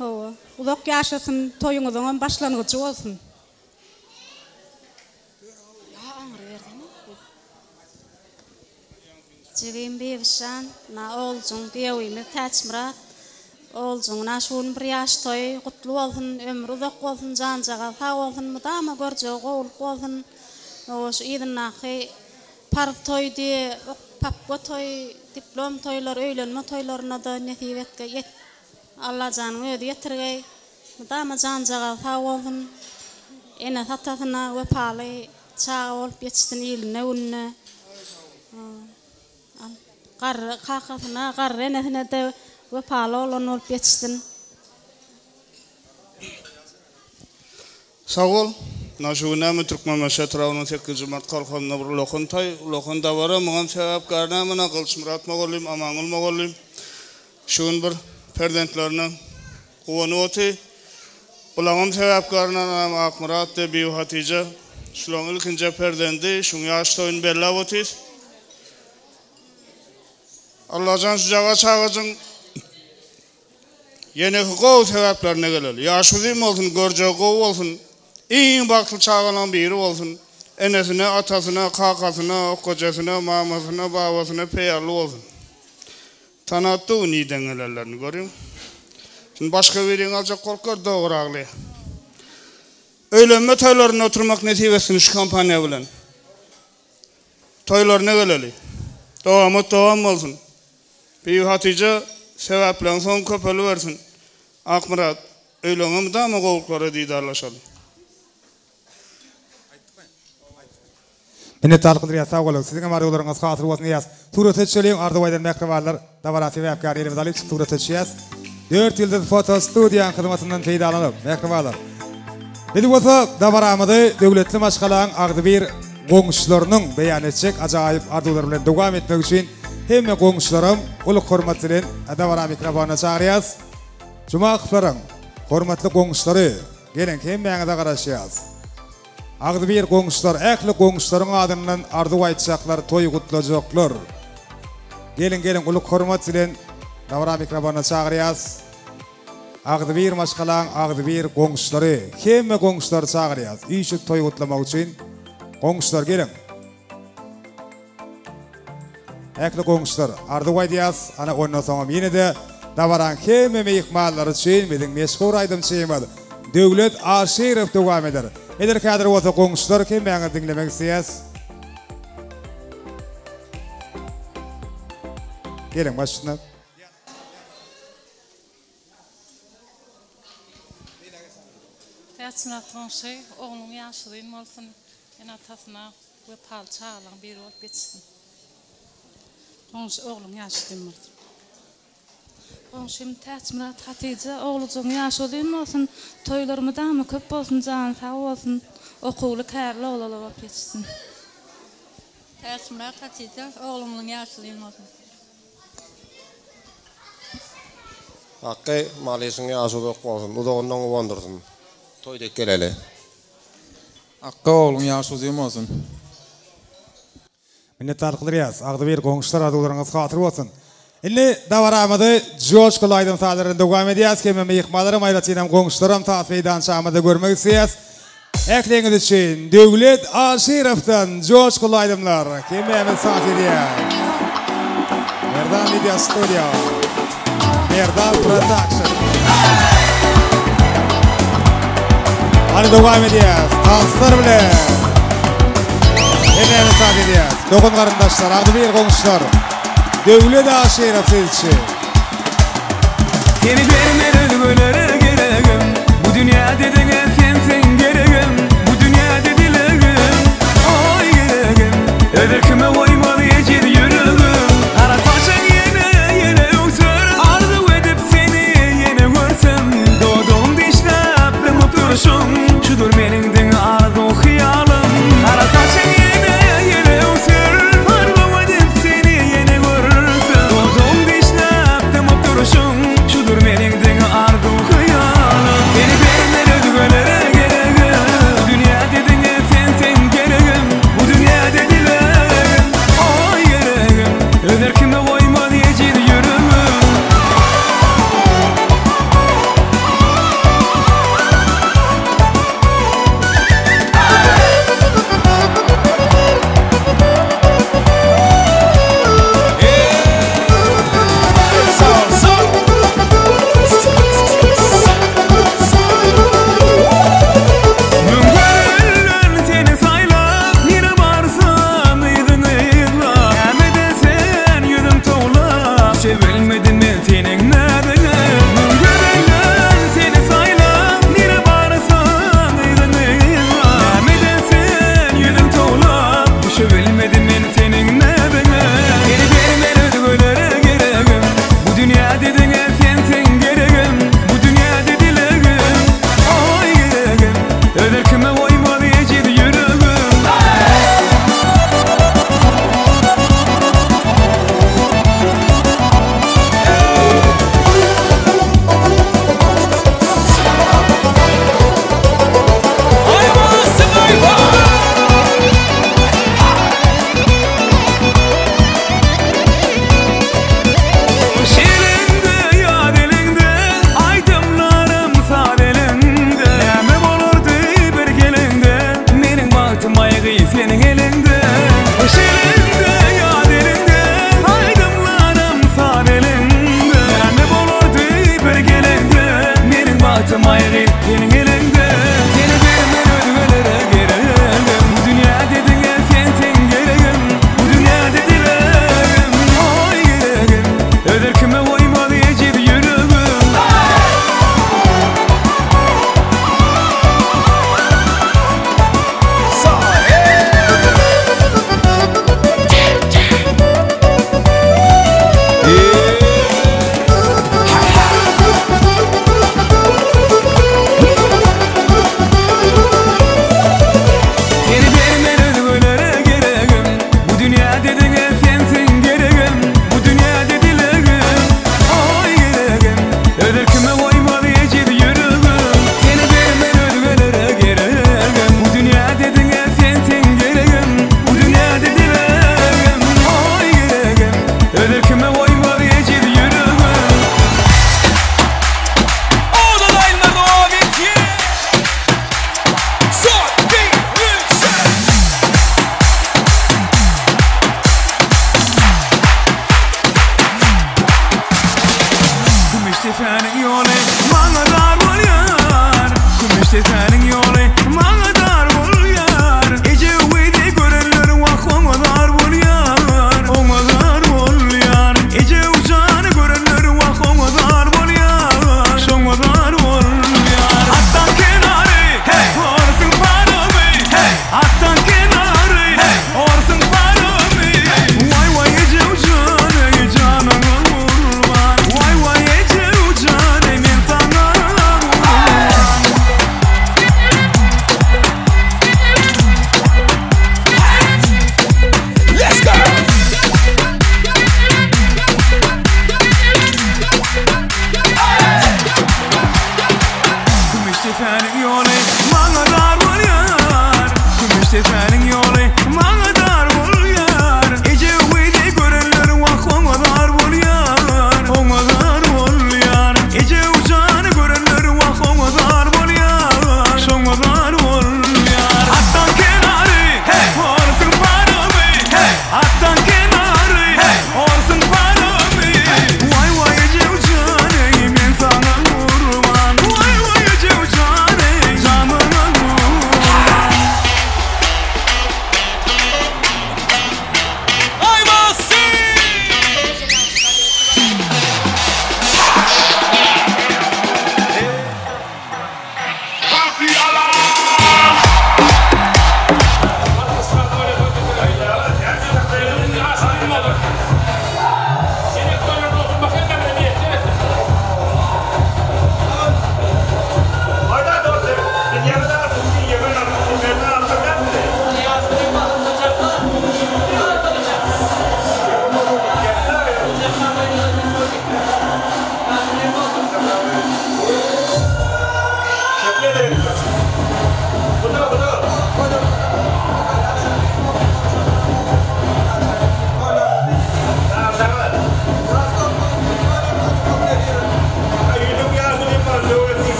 O uzak yaşasın, toyunuzun başlangıcı olsun. Cibim bivşan, na olcun giyevimi taçmırat. Olcun na şun priyaş toy, kutlu olsun, ömrü uzak olsun, cancağa sağ olsun, mıdama görce oğuluk olsun. O şu idin nahi park toy diye, papga toy, diplom toylar, öğlenme toylarına da nesibetke yet. Allah canım ödü yetirgey, mıdama cancağa sağ olsun. Ene satasına ve pahalı çağa olup yetiştin iline unne. Kakasına, enesine de ve pahalı olan olup yetiştin. Sağ ol. Naşuğunamı Türkmenmeşe Travunun 8. Mart kalkanına bir lokuntay. Lokunta vara mıgan sebepkarına mına kılçımrat mağolim, amanıl mağolim. Şuun bir perdentlerine kuvanu oti. Bulağım sebepkarına akmurat de biyu hatice. Şulağın ilkince perdendi. Şun yaştoyun bella otis. Allah'can sıcağa çağıcın yeni kov sebeplerine gelel. Yaşuzim olsun, görce kov olsun. İyi baklı çağılan biri olsun. Enesine, atasına, kakasına, kocasına, mamasına, babasına peyarlı olsun. Tanıttı o niden gelerlerini görüyorum. Şimdi başka birinin alacak korkar doğru ağlıyor. Öğlenme toylarına oturmak nesibesini şu kampanya bilen. Toylarına geleli. Doğam olsun. Bir Hatice sebeplen son köpeli versin. Akmurat, öylüğüm da mı kovukları didarlaşalı? Minnet alqıdır ya sağ olun. Sizin amar yollarınız hatır olsun yaz. Tuğra teçeliyin ardı vaydan mekrivarlar. Davara sebepkar yerimiz alıp tuğra teçiyaz. 4 yıldız foto studiyan hizmetinden faydalanıp mekrivarlar. Dedi olsa davaramıda devletli maşgalan ağdı bir qoğuşlarının beyan edecek acayip ardular bilen devam etmek için hemme qoğuşlarım uluk hormatlilen davara mikrofona çağırıyaz. Cuma akıfların hormatlı qoğuşları gelin hemmeğine qaraşıyaz. Ağdı bir qoğuşlar, ähli qoğuşların adından ardu aytacaklar, toy kutlacaklar. Gelin uluk hormatlilen davara mikrofona çağırıyaz. Ağdı bir maşgalan, ağdı bir qoğuşları, hemme qoğuşları çağırıyaz. İşi toy kutlamak için qoğuşlar gelin. Ähli qoğuşlar, ardu aytıyaz, ana ondan sonra yine de davaran hemme meyikmallar için bizim meşhur aydım şeymedi. Devlet Aşirov devam eder. Eder kadar olsa qoğuşlar hemme dinlemek isteyez. Gelin başına. Tätsnatron şey, oğlum yaşlıyım olsun. En atasına ve palça alan bir olup geçsin. Oğlum yaşlıyım olsun. Şimdi Tätsnat Hatice, oğlucum yaşlıyım olsun. Toylarımı da mı köp olsun, can sağ olsun. Okulu kærli olup geçsin. Tätsnat Hatice, oğlumun yaşlıyım olsun. Hakkı malisini asılık olsun, udağından uvandırsın. Toyduk geleli. Hakkı oğlum yaşlıyım olsun. Minnet alqıdır yaz. Ağdı bir qoğuşlar adularınız hatır olsun. İlli davaramıda coşkulu aydın sağlarını devam ediyaz. Kememe yıkmalarım ayratıyla qoğuşlarım taat meydançağımıda görmek isteyez. Ekleyiniz için Devlet Aşirov'tan coşkulu aydınlar. Kememe saat ediyaz. Merdan Media Studio. Merdan Production. Hadi devam ediyaz. Danslar bile. Kememe saat ediyaz. Dokun karındaşlar, ağdı bir qoğuşlar. Devlet Aşirov elçi. Seni vermen özgürlere gereğim. Bu dünya dediğine sensin gereğim. Bu dünya dedilerim. Oy gereğim. Öder kime koymalı geçir yürüğüm. Ara saçın yine öksür. Arzu edip seni yine görsem. Doğduğum dişlep dımıp duruşum. Şudur benim din arzu hıyalım. Ara saçın yine öksür. Arzu edip seni yine görsem. Doğduğum dişlep dımıp duruşum. Şudur benim din arzu hıyalım. Beni vermeli düğünlere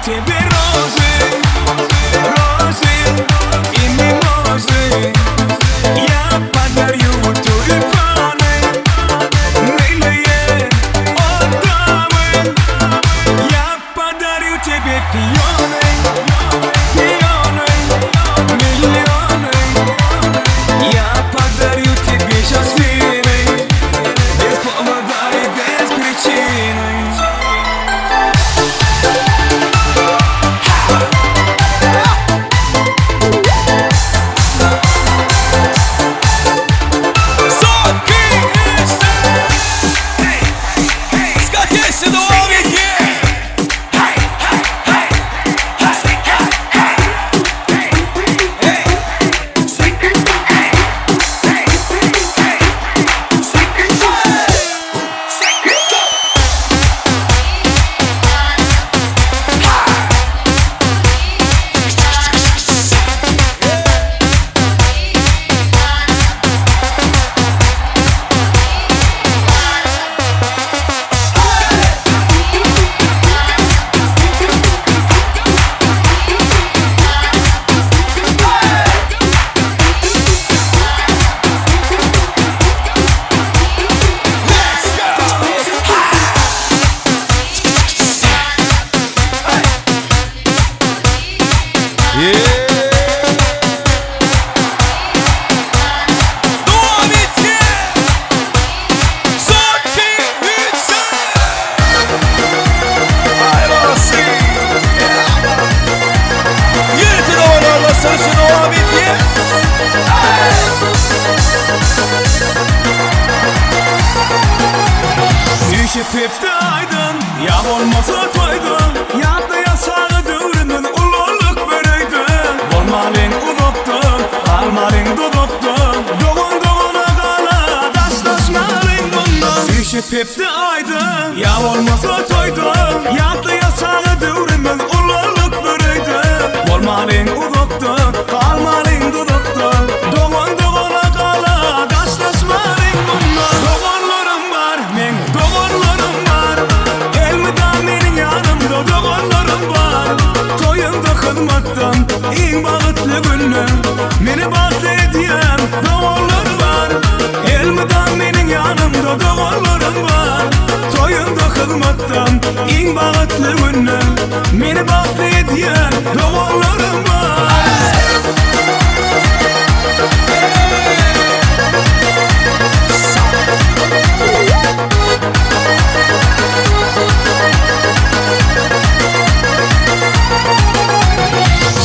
тебе розы, розы и мимозы. Я подарю тюльпаны, милые дамы. Я подарю тебе пионы, пионы, миллионы. Я подарю тебе жасмины, без повода и без причины. Hepte aydın, ya olmasa toydun. Yadda yasağı dövrünün ululuk börüydü. Olmalın uduktun, kalmalın duduktun. Doğun doğuna kala, daşlaşmalın bundan. Düşüp hepte aydın, ya olmasa toydun. Yadda yasağı dövrünün ululuk börüydü. Olmalın uduktun, kalmalın duduktun. Doğun doğuna kala, daşlaşmalın bundan. Doğunlarım var, men doğunlarım var. Elmida menin yanımda doğunlarım var. Toyunda hizmattan en bağıtlı günüm. Meni bağlı ediyen doğunlar var. Elmida menin yanımda doğunlarım var. Toyunda hizmattan en bağıtlı günüm. Meni bağlı ediyen doğunlarım var.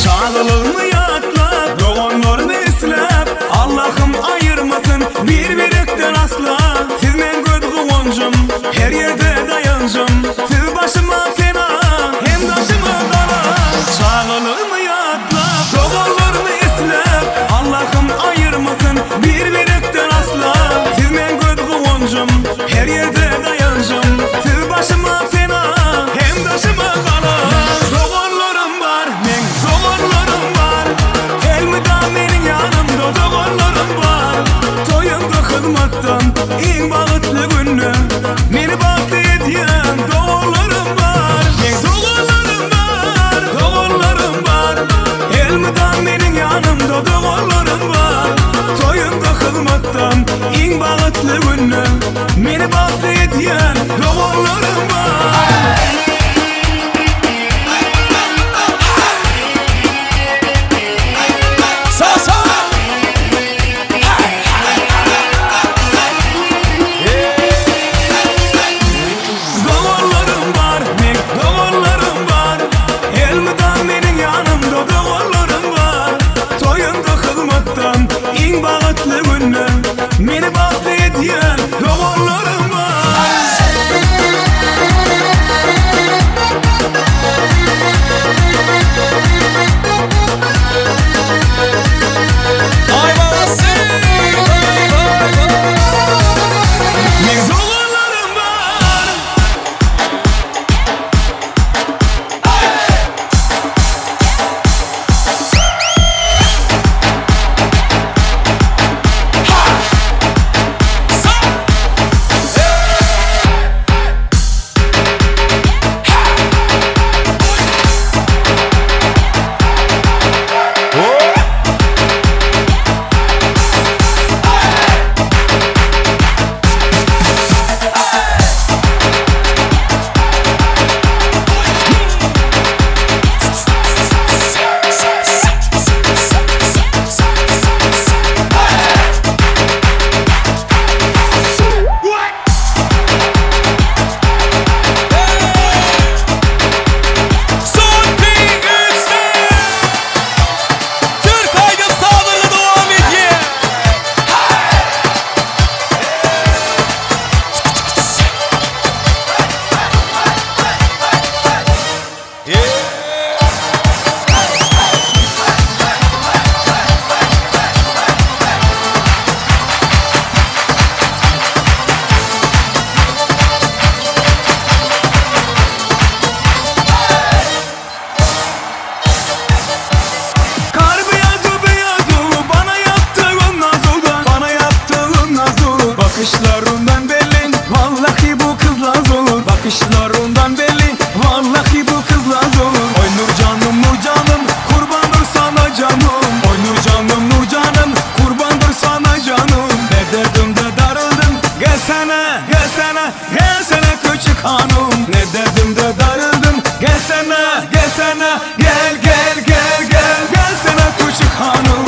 Sağlığımı yatlap, doğanlarını eslep. Allah'ım ayırmasın birbirekten asla. Siz men göz kıvancım, her yerde dayancım. Siz başıma fena, hem taşıma kara. Sağlığımı yatlap, doğanlarını eslep. Allah'ım ayırmasın birbirekten asla. Siz men göz kıvancım, her yerde dayancım. Siz başıma fena, hem taşıma kara. Doğanlarım var, men doğanlarım var. Elmida menin yanımda doğanlarım var. Toyunda hizmattan en bağıtlı günüm. Meni bağlı ediyen doğanlarım var. Men doğanlarım var, doğanlarım var. Elmida menin yanımda doğanlarım var. Toyunda hizmattan en bağıtlı günüm. Meni bağlı ediyen doğanlarım var. Doğanlarım var, men doğanlarım var. Elmida menin yanımda doğanlarım var. Toyunda hizmattan en bağıtlı günüm. Meni bağlı ediyen doğanlarım var. Ay babası, men doğanlarım var. gelsene, gel gel gel gel, gelsene küçük hanım.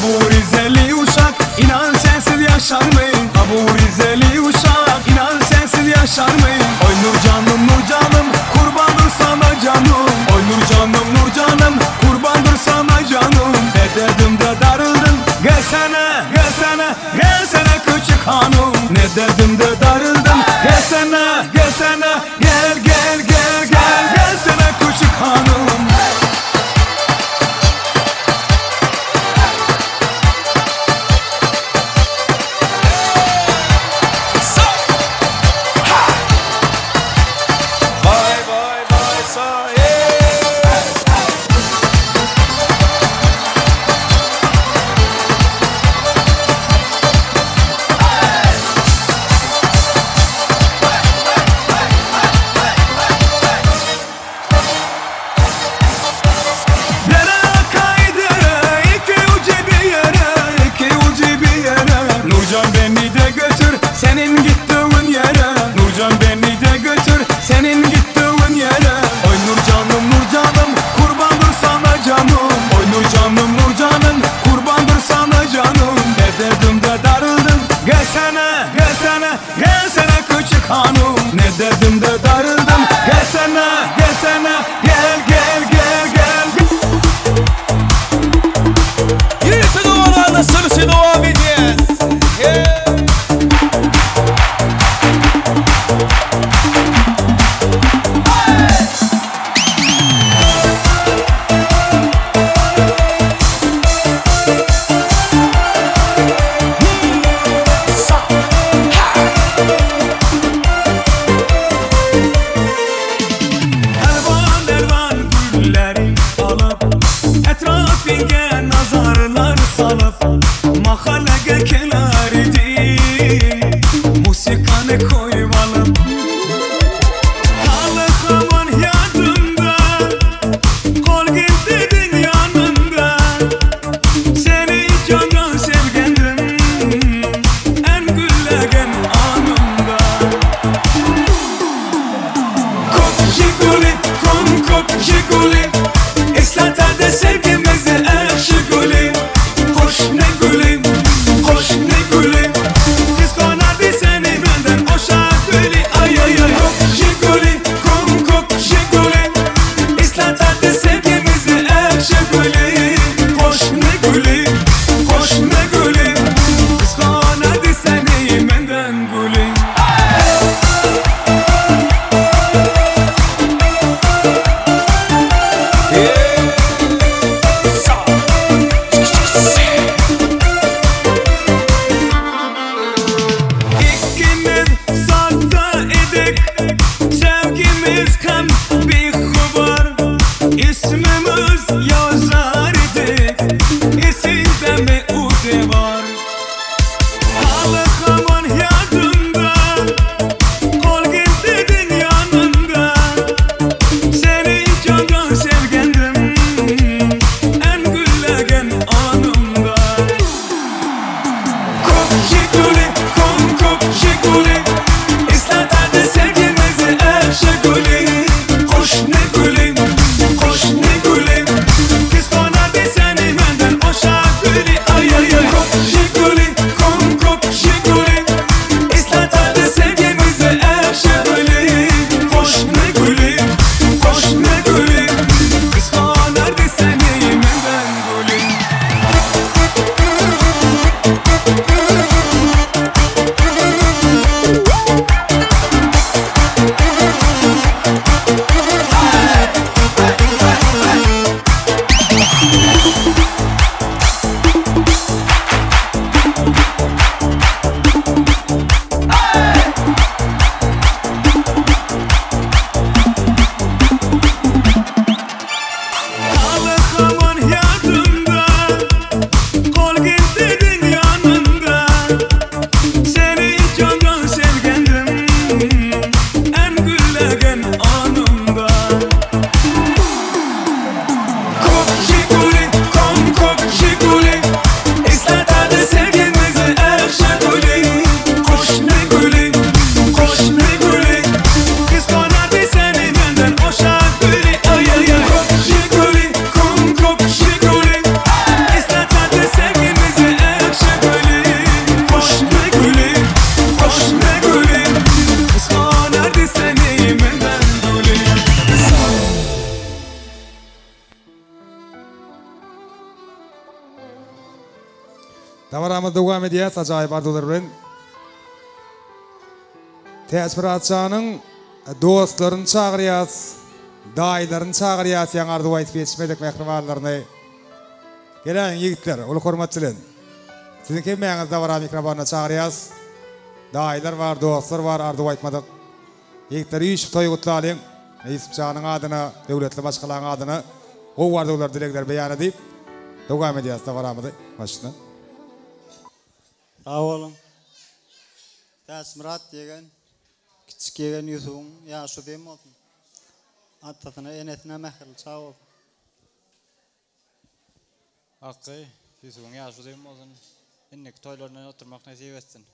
Bu Rizeli uşak inan sensiz yaşar mıyım? Bu Rizeli uşak inan sensiz yaşar mıyım? Oy nur canım kurbandır sana canım. Oy nur canım kurbandır sana canım. Ne dedim de darıldın gelsene gelsene gelsene küçük hanım. Ne dedim de darıldın gelsene gelsene gel gel gel gel gelsene küçük hanım. Senin gittiğin yere Nurcan beni de götür senin gittiğin yere. Oy nur canım kurbandır sana canım. Oy nur canım kurbandır sana canım. Ne dedim de darıldın gelsene gelsene gelsene küçük hanım. Ne dedim de darıldın gelsene gelsene gel gel gel gel. Yürüsün duvarlarda sürüsü devam edeceğiz. Koş ne gülüm, biz konadı seni benden oşa. duli Usman erdi seni menden duli Davaramiz devam edýär, ajaýyp arzular bilen. Täsbiratçanyň dostlaryny çagyrýas, daýlaryny çagyrýas, ýa arzu aýtyp geçmedik mehribanlaryny. Gelen ýigitler, ulu hormatçylar. Siziň kemmeňiz dawara mikrofona çagyrýas. Daýlar bar, dostlar bar, arzu aýtmadyk. Ýigitler ýyşyp toý gutlalyň. Ýusupjanyň adyna, döwletli başgalaryň adyna gowy arzular, dilekler beýan edip dowam edýäs dawaramyzy başna. Sağ olun. Täsmirat degen kiçik gelen Yusuf'un ýaşy dem bolsun. Atasyna enetine mähil sağ ol. Hakkı Yusuf'un ýaşy dem bolsun. Innek toýlaryndan oturmak nasip etsin.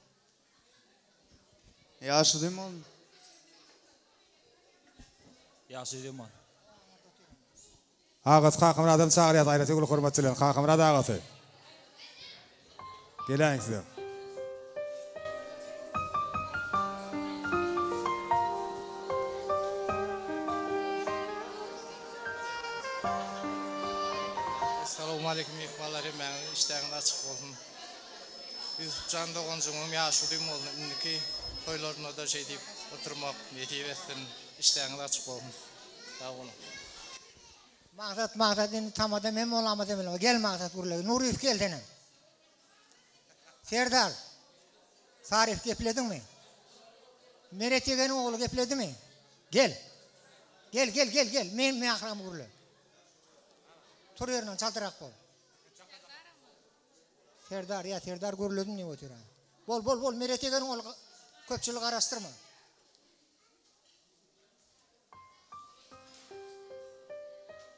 Ýaşy dem bolsun. Ýaşy dem bolsun. Ağız Hakamrad adam çağırýar, aýraty ulu hormatçylar. Hakamrad ağasy. Gelen sizler. Assalamu alaikum ihvalarım, ben işlerin açık olsun. Yusupcan Doğancuğum yaşadığım olsun. İndiki toylarına da şey deyip oturmak, netiye etsin, işlerin açık olsun. Sağ olun. Maksat indi tamada men olamadım bilmem. Gel maksat buraya. Nurif gel denem. Serdar. Sarif gepledin mi? Meret Yegen'in oğlu gepledi mi? Gel. Gel. Men akram buraya. Tur yerine çaldırak bol. Serdar görüldün ne otur ha. Bol Meret Yegen'in oğlu köpçülük araştırma.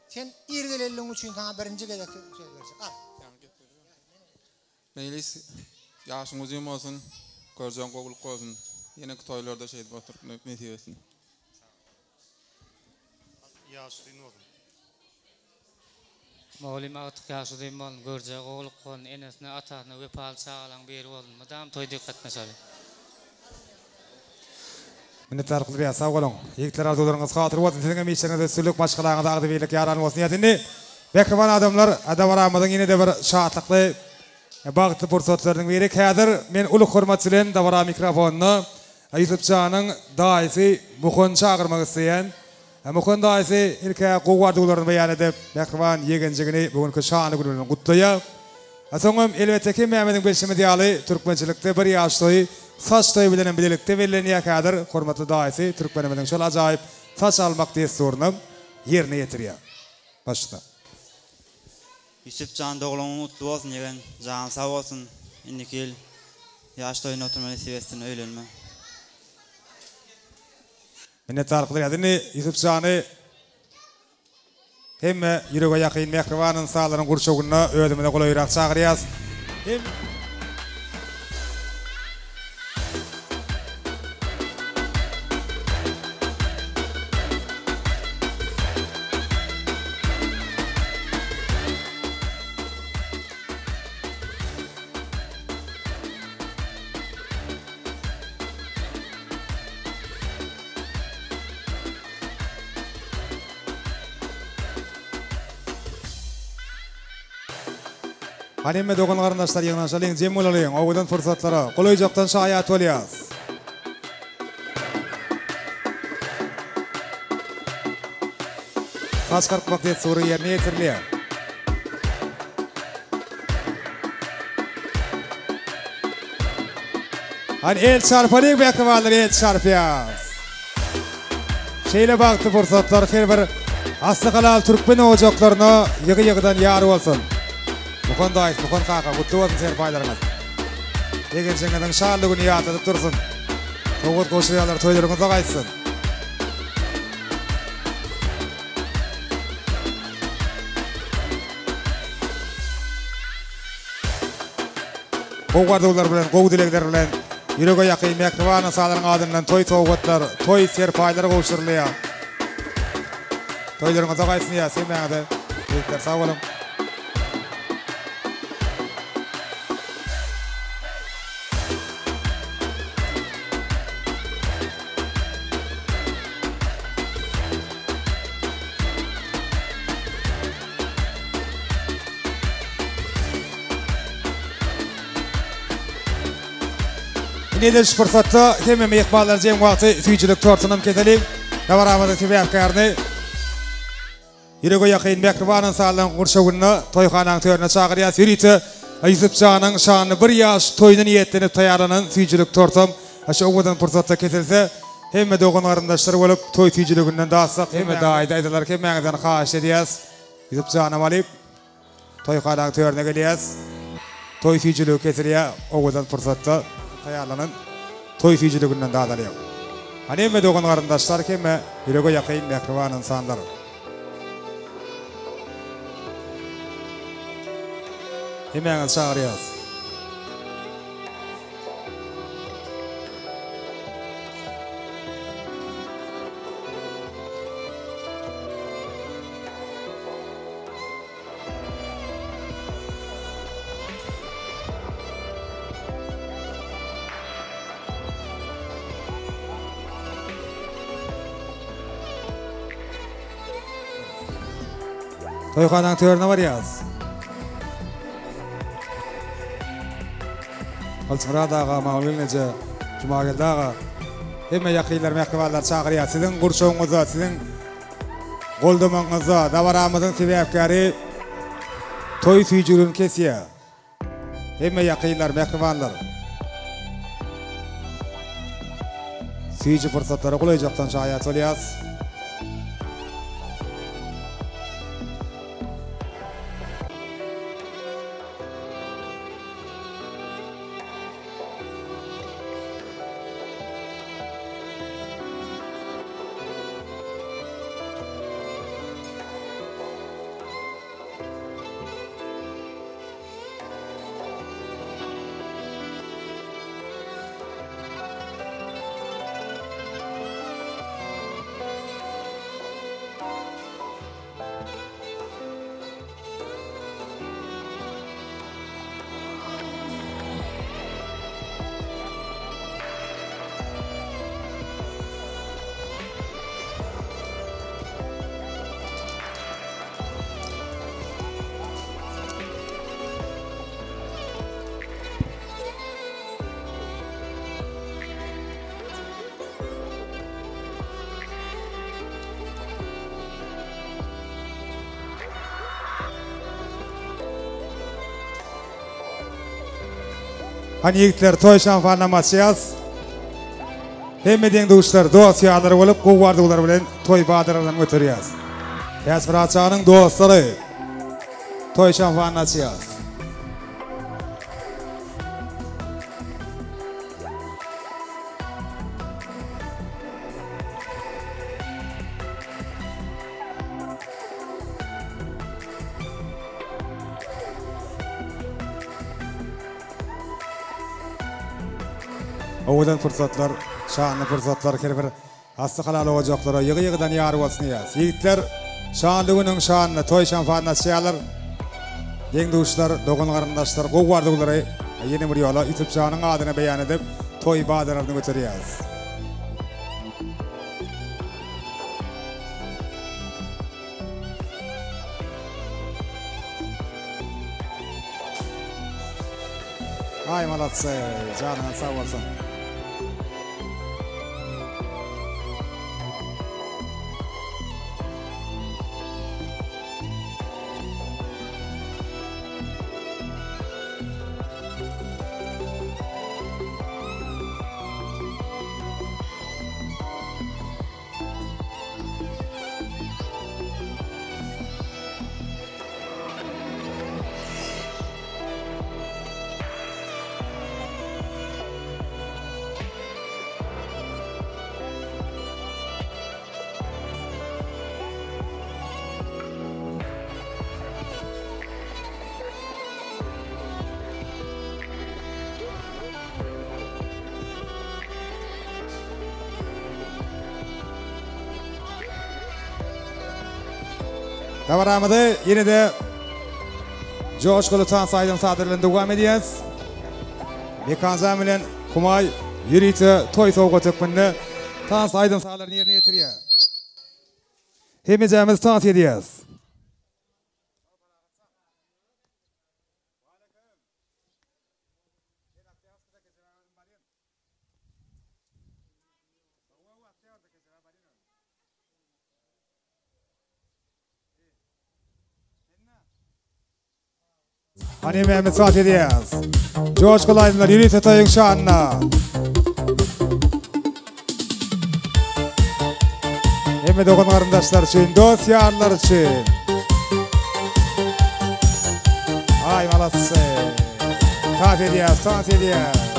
Sen irgelelliğin için sana birinci gedek şey verecek. Al. Meylis yaşın uzun olsun, göreceğin kokuluk olsun. Yine toylarda şey oturup mesih etsin. Yaşın olsun. Mağlim artık yaşadığım olun, göreceğin kokuluk olun, enesine atasına ve pal sağlan beri olun. Madam toy dikkat mesele. Minnettar kılıp ya, sağ olun. Yigitler arzularınız hatır olsun. Sizin emeğinize sülük başkalarına da birlik yaran olsun niyetinde. Bekirman adamlar, Davaramyzyň yine de bir şahatlıklı, bagtly pursatlaryny berek. Häzir men uluk hormatçylaryň Davara mikrofonuny Yusupjanyň daýysy Muhon çagyrmak isleýän. Muhon daýysy ilke gowy arzuwlaryny beýan edip, Bekirman ýegenjigini bugünkü şany gününe gutlaýar. Soňam elbetde ki Mehmediň beşimi diýaly türkmençilikde bir ýaşly saç toy bilen bilelikde berilen ýa-kadir hormatly daýysy türkmenimiň şol ajaýyp saç almak desturyny ýerine ýetirýär. Başda. Yusupjan Doğulun mutlu olsun ýegen, jan sag bolsun. Indiki ýyl ýaş toýuny oturmany sebäpden öýlenme. Minnettar kılıp Yusupjany hemme ýürege ýakyn mehribanyn sağlaryň gurşugyna ödümine golaýrak çagyrýas. Hanemme dogan garyndaşlar ýygnaşalyň jemul olyň, owadan fursatlary, golaýjakdan şaýat bolýas. Taskark wagt soru ýerine ýetirilýär. Han el çarpalyk beklewalar el çarpýas. Şeýle bagty fursatlar her bir aslygalal türkmen ojaklaryna ýygy-ýygydan ýar bolsun. Muhon daýys, muhon kaka, gutlu bolsun ser paýlaryňyz. Ýegenjiginiň şanlygyny ýatyp dursun. Towut goşuýarlar toýlaryňyza gaýtsyn. Gowy arzuwlar bilen, gowy dilekler bilen ýürege ýakyn mehriban sağlaryň adyndan toy towgatlar, toy ser paýlary gowşurulýar. Toýlaryňyza gaýtsyn ýa, sen mäňde. Ýigitler sag bolun. nediş fırsatda hemme mehballar jem wagty süýçülük tortunum ketelim. Dawaramyzy sebäpkärni Ýürege ýakyn Mekribanyň salan gurşagyny toýxanaň törüne çagyrýar. Süriti Aýsyp Janyň şanyny bir ýaş toýuny niýetlenip taýýarlanan süýçülük tortum. Aşa owadan pursatda ketilse hemme dogan garyndaşlar bolup toý süýçülüginden daýsak hemme daýdalar ki meňden haýyş edýäs. Aýsyp Janyň alyp toýxanaň törüne gelýäs. Toy süýçülügi kesilýär. Owadan pursatda taýýarlanan toy süýçülüginden daýdalýar. Hani hemme dogan garyndaşlar hemme ýürege ýakyn Mekribanyň sanlary. Hemen çağırıyoruz. Toyxanaň törüne barýarys. Alçmuradaga mağlul nece Jumageldaga hemme ýakynlar mehribanlar çagyrýar. Siziň gurşagyňyza, siziň goldamaňyza, dawaramyzyň sebäpkäri toy süýçülügini kesýär. Hemme ýakynlar mehribanlar süýçü fırsatlary gulaýjakdan şaýat bolýas. Hani yigitler toy şanfanna maçyaz. Hemme duşlar dosýalary bolup gowwardylar bilen toy badyrlardan götürýäs. Ýasmiraçanyň dostlary toy şanfanna maçyaz. Owadan fırsatlar, şanly fırsatlar her bir asly halal olacaklara ýygy-ýygydan ýary bolsun ýa. Ýigitler şanlygynyň şanyny toy şanfanyna çýalar. Deňduşlar, dogan garyndaşlar gowwardylar. Ýene bir ýola Ýüsüp Janyň adyny beýan edip toy badyraryny götürýäs. Ay malatsy, janyň sag bolsun. Dawaramyzy ýene de joşgulu tans aýdym sadyrlygyny dowam edýäs. Mekanzam bilen Kumay ýürite toy sowga tökmünde tans aýdym sadyrlygyny ýerine ýetirýär. Hemejämiz tans edýäs. Hani Mehmet saat ediyaz. Coşkulu aydınlar yürü tetayın şanına. Hemen dokun karındaşlar için, dost yarlar için. Ay malası. Saat ediyaz, saat ediyaz.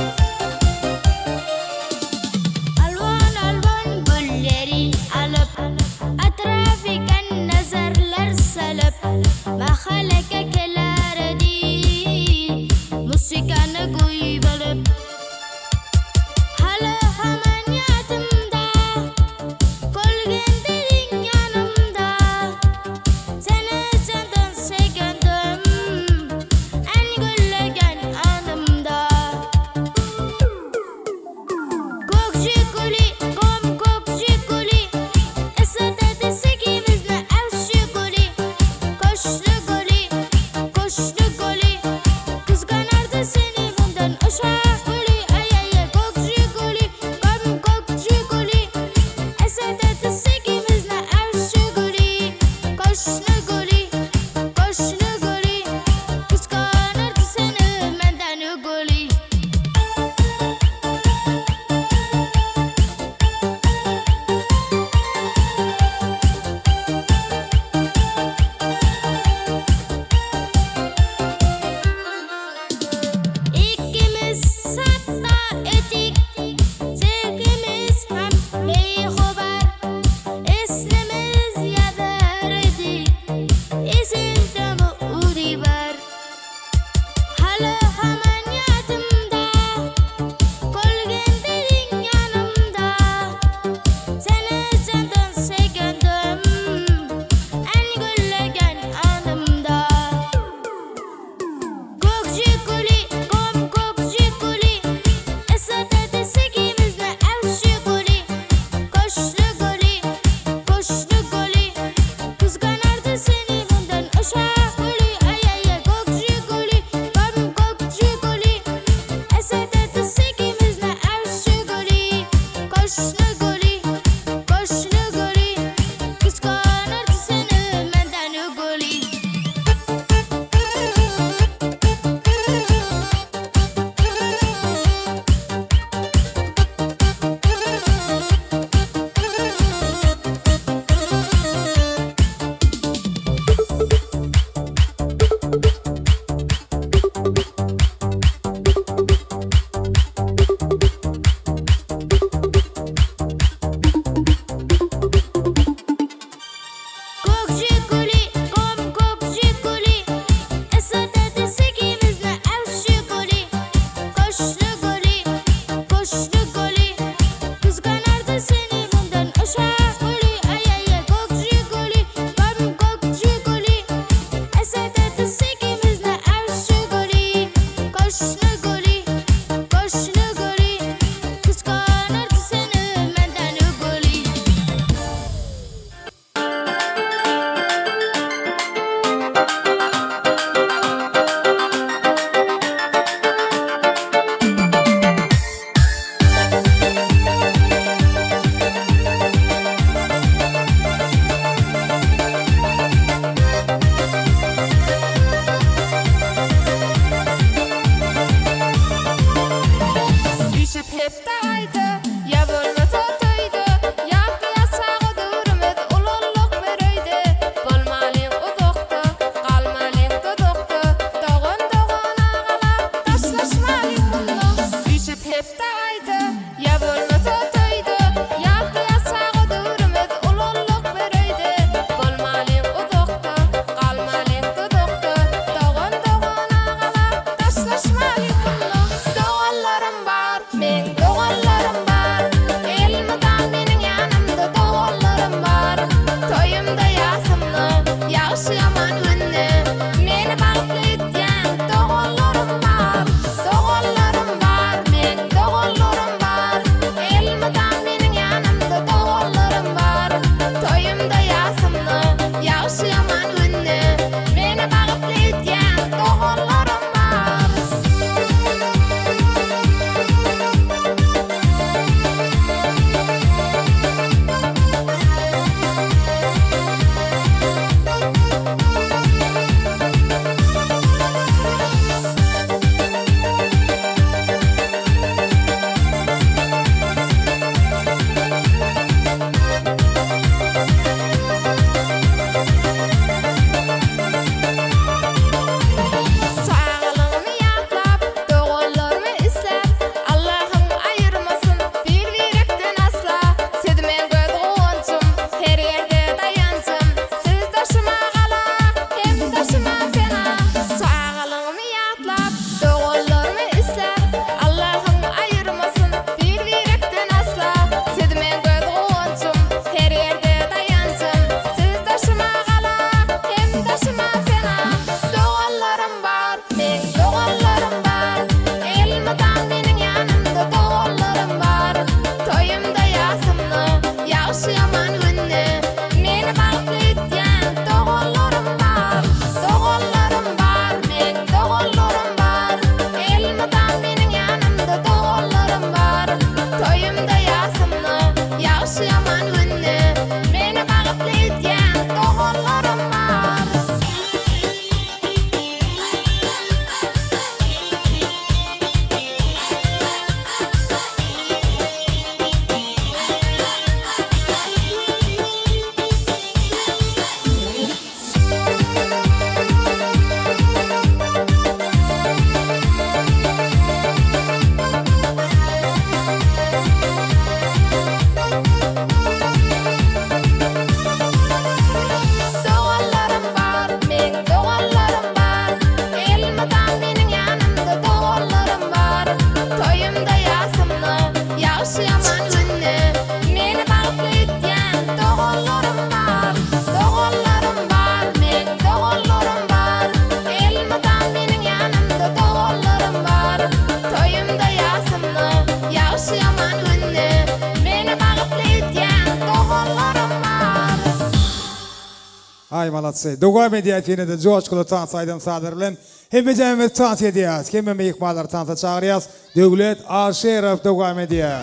Ay malatsı. Devam ediyetine de coşkulu tansı aydın sadır bilen. Hemme cemiyet tansı ediyaz. Kemme meyikmalar tansı çağırıyaz. Devlet Aşerif devam ediyaz.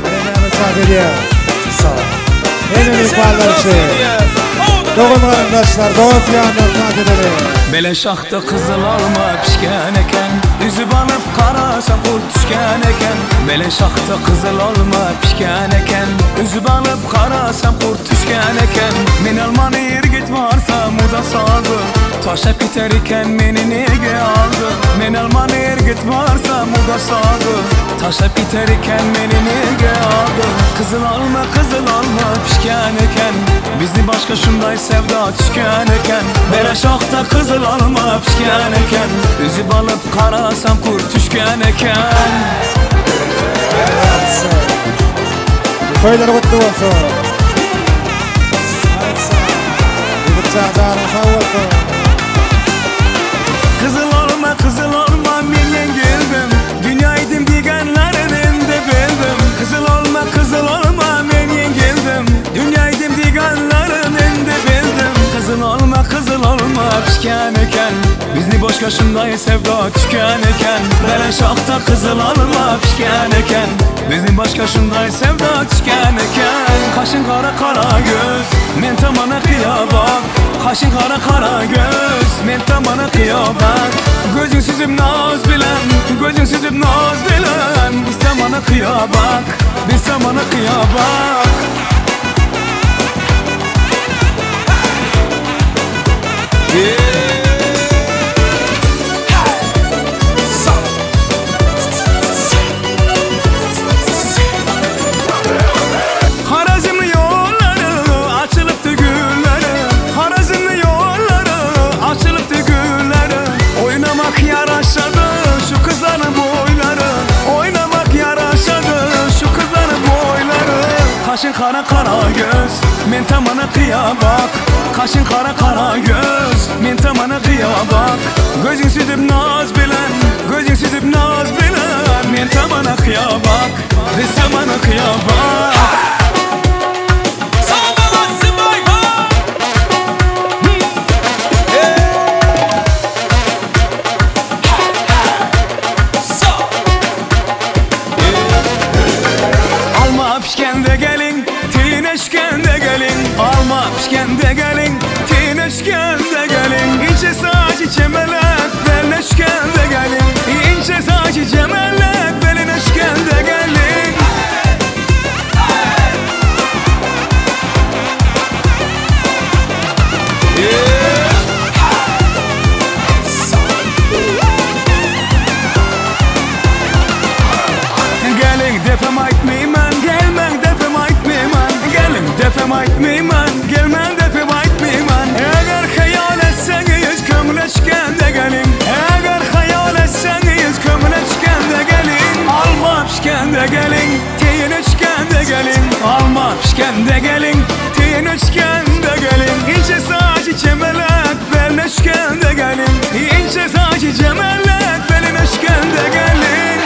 Hemme tansı ediyaz. Sağ ol. Hemme meyikmalar için. Doğum kardeşler, doğum fiyanlar tansı edelim. Bele şaxta kızıl alma pişken eken, üzüp alıp qarasam qurt düşken eken. Bele şaxta kızıl alma pişken eken, üzüp alıp qarasam qurt düşken eken. Men almanı ergit varsa muda saldı, taşa biter iken meni nege aldı. Men almanı ergit varsa muda saldı, taşa biter iken meni nege aldı. Kızıl alma pişken eken, bizni başka şunday sevda düşken eken. Bele şaxta kızıl alma pişken eken, üzüp alıp qarasam qurt düşken eken. Toylar kutlu olsun. Kızıl olma menyen geldim, dünyaydım deganlarin de bildim. Kızıl olma menyen geldim, dünyaydım deganlarin de bildim. Kızıl olma pişken eken, bizni boşka şunday sevda tüken eken. Bele şaxta kızıl alma pişken eken, bizni başka şunday sevda tüken eken. Kaşın kara göz, men tamana kıyabak. Kaşın kara göz, men tamana kıyabak. Gözün süzüp naz bilen, gözün süzüp naz bilen. Biz tamana kıyabak, biz tamana kıyabak. Harazimli yolları açılıptı gülleri, Harazimli yolları açılıptı gülleri. Oynamak yaraşadı şu kızların boyları, oynamak yaraşadı şu kızların boyları. Kaşın kara göz, men tamana kıyabak. Kaşın kara göz, men tamana kıyabak. Gözün süzüp naz bilen, gözün süzüp naz bilen. Men tamana kıyabak, biz tamana kıyabak. Alma pişken de gelin, tineşken de gelin. Alma pişken de gelin, tineşken de gelin. İnce saçı çemelek, belleşken de gelin. İnce saçı çemelek, belleşken de gelin. Gelin defem aytmayman, gelmen defem aytmayman. Gelin defem aytmayman, gelmen defem aytmayman. Eğer hayal etseniz kömleşken de gelin. Eğer hayal etseniz kömleşken de gelin. Alma pişken de gelin, tineşken de gelin. Alma pişken de gelin, tineşken de gelin. İnce saçı çemelek, belleşken de gelin. İnce saçı çemelek, belleşken de gelin.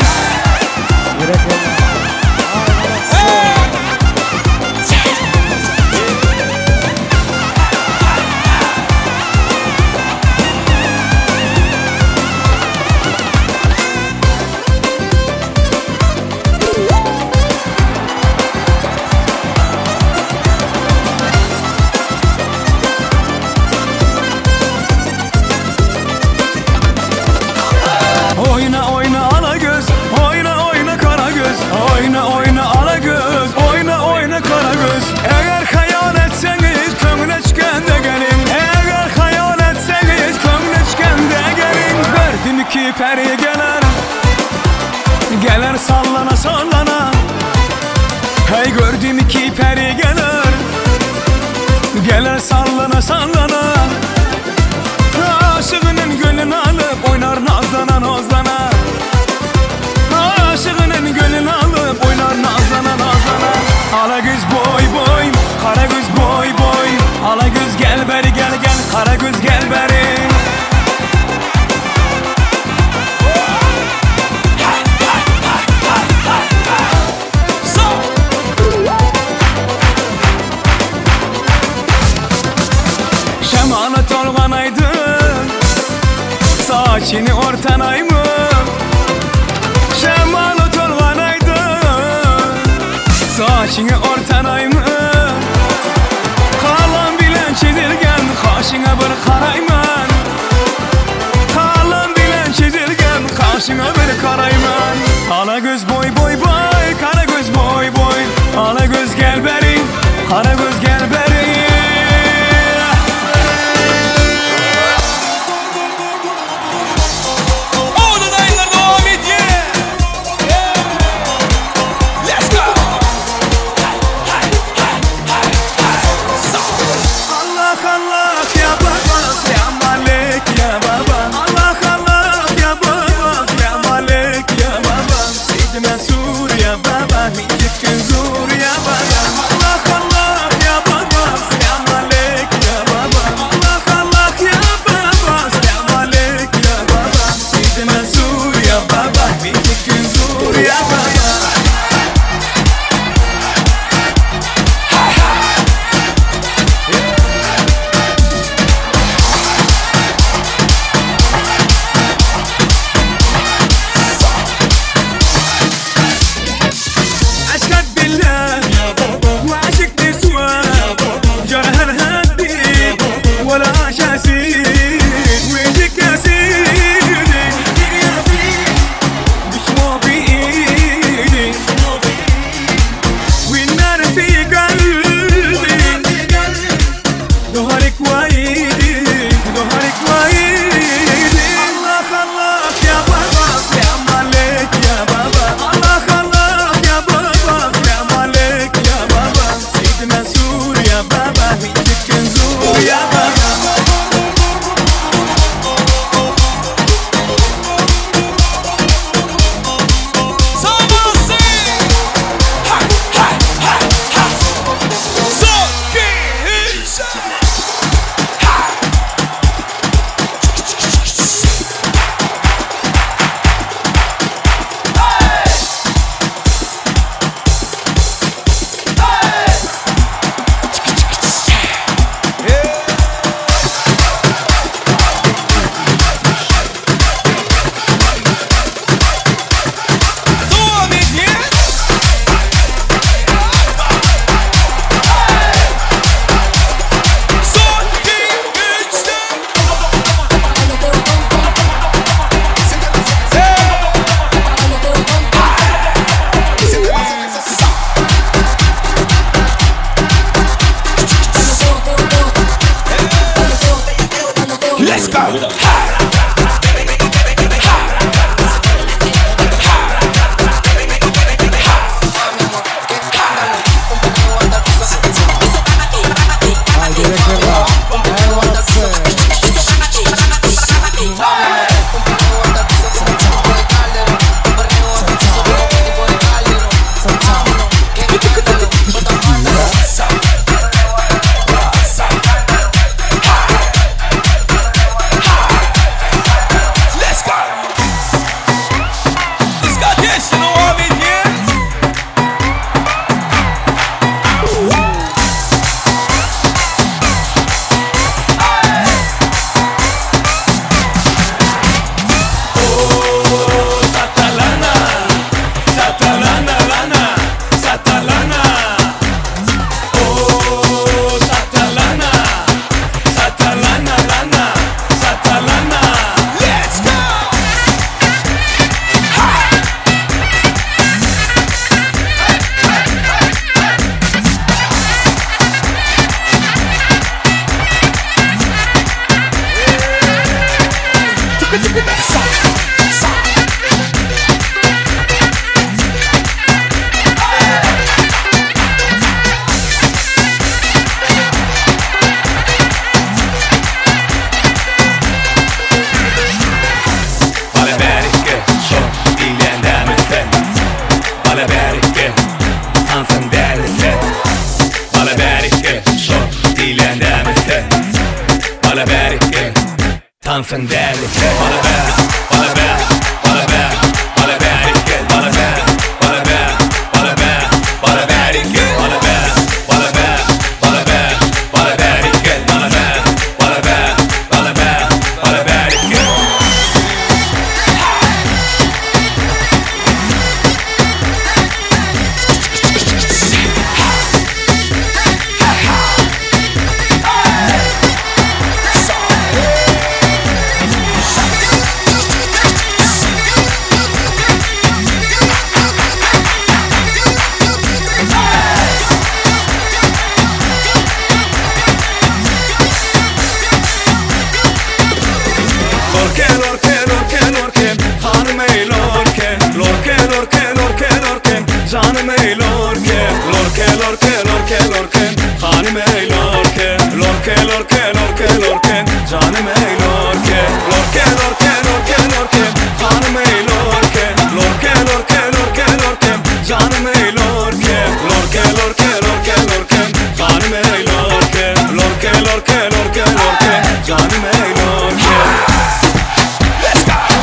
Oyna oyna ala göz, oyna oyna kara göz. Oyna oyna ala göz, oyna oyna kara göz. Eğer hayal etseniz kömleşken de gelin. Eğer hayal etseniz kömleşken de gelin. Gördüm iki peri geler, geler sallana sallana. Hey gördüm iki peri geler, geler sallana sallana. Aşığının gönlünü alıp oynar nazlana nazlana. Aşığının gönlünü alıp oynar nazlana nazlana. Ala göz boy boy, kara göz boy boy. Ala göz gel beri gel gel, kara göz gel beri. ortanayım Şemalı tolvanaydı Saçını ortanayım Kalan bilen çizilgen Kaşına bir karayman Kalan bilen çizilgen Kaşına bir karayman Ala göz boy boy boy Kara göz boy boy Ala göz gel beri Kara göz gel beri Tanfen derlik Bana ver, bana ver, bana ver, bana ver Bana ver, bana ver, bana ver, bana ver Bana ver, bana ver, bana ver, bana ver Bana ver, bana ver, bana ver, bana ver lorke lorke lorke lorke canım ey lorke lorke lorke lorke lorke canım ey lorke lorke lorke lorke lorke canım ey lorke lorke lorke lorke lorke canım ey lorke lorke lorke lorke lorke canım ey lorke. Let's go.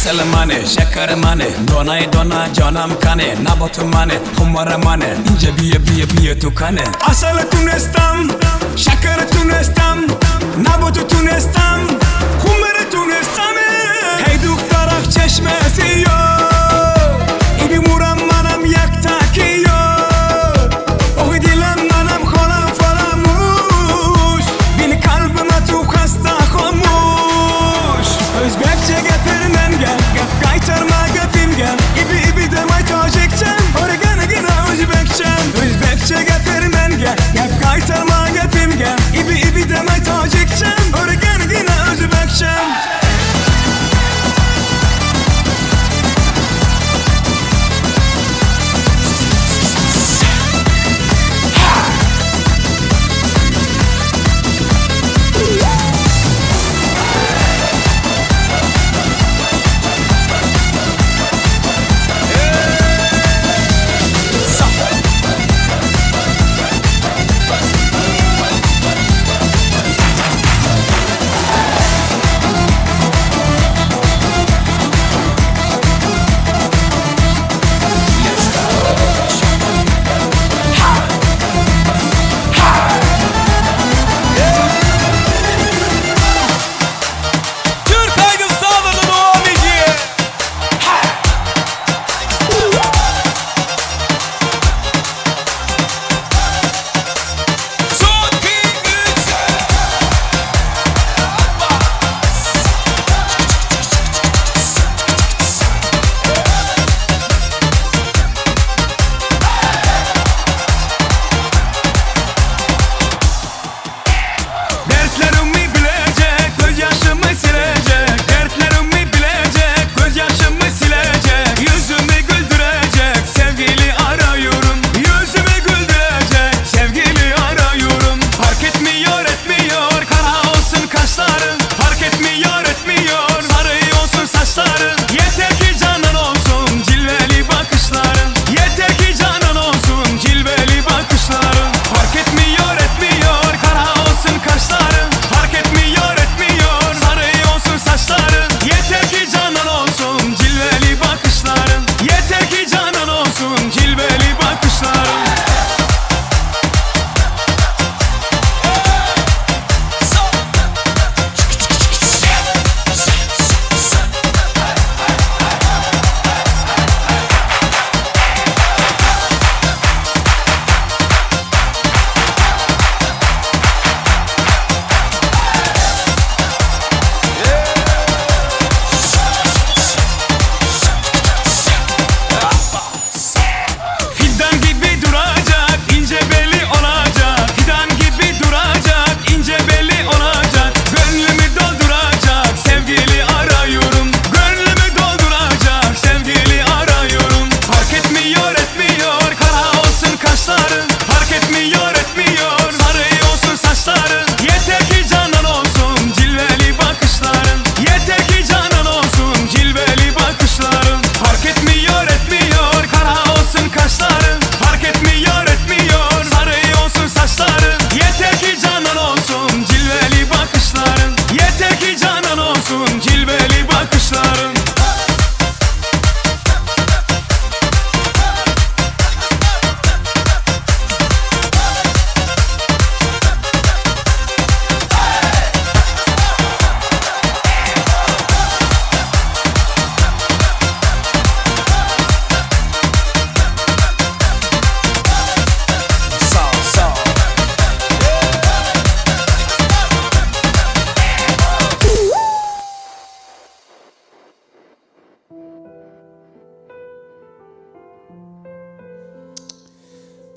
Asıl mane, şeker mane, donay dona canam kane, nabotu mane, humara mane, ince biye tukane. Asıl tunestam, şeker tunestam, nabotu tunestam, humara tunestam. Hey duktarak çeşmesi yok, ibi muram manam yaktaki yok. O dilim manam kolam falamuş, beni kalbime çok hasta koymuş. Özbekçe getirmen gel, kaytarma gepim gel. İbi demay tacikçem, organı gine Özbekçem. Özbekçe getirmen gel, kaytarma gepim gel. İbi demay tacikçem, organı gine Özbekçem.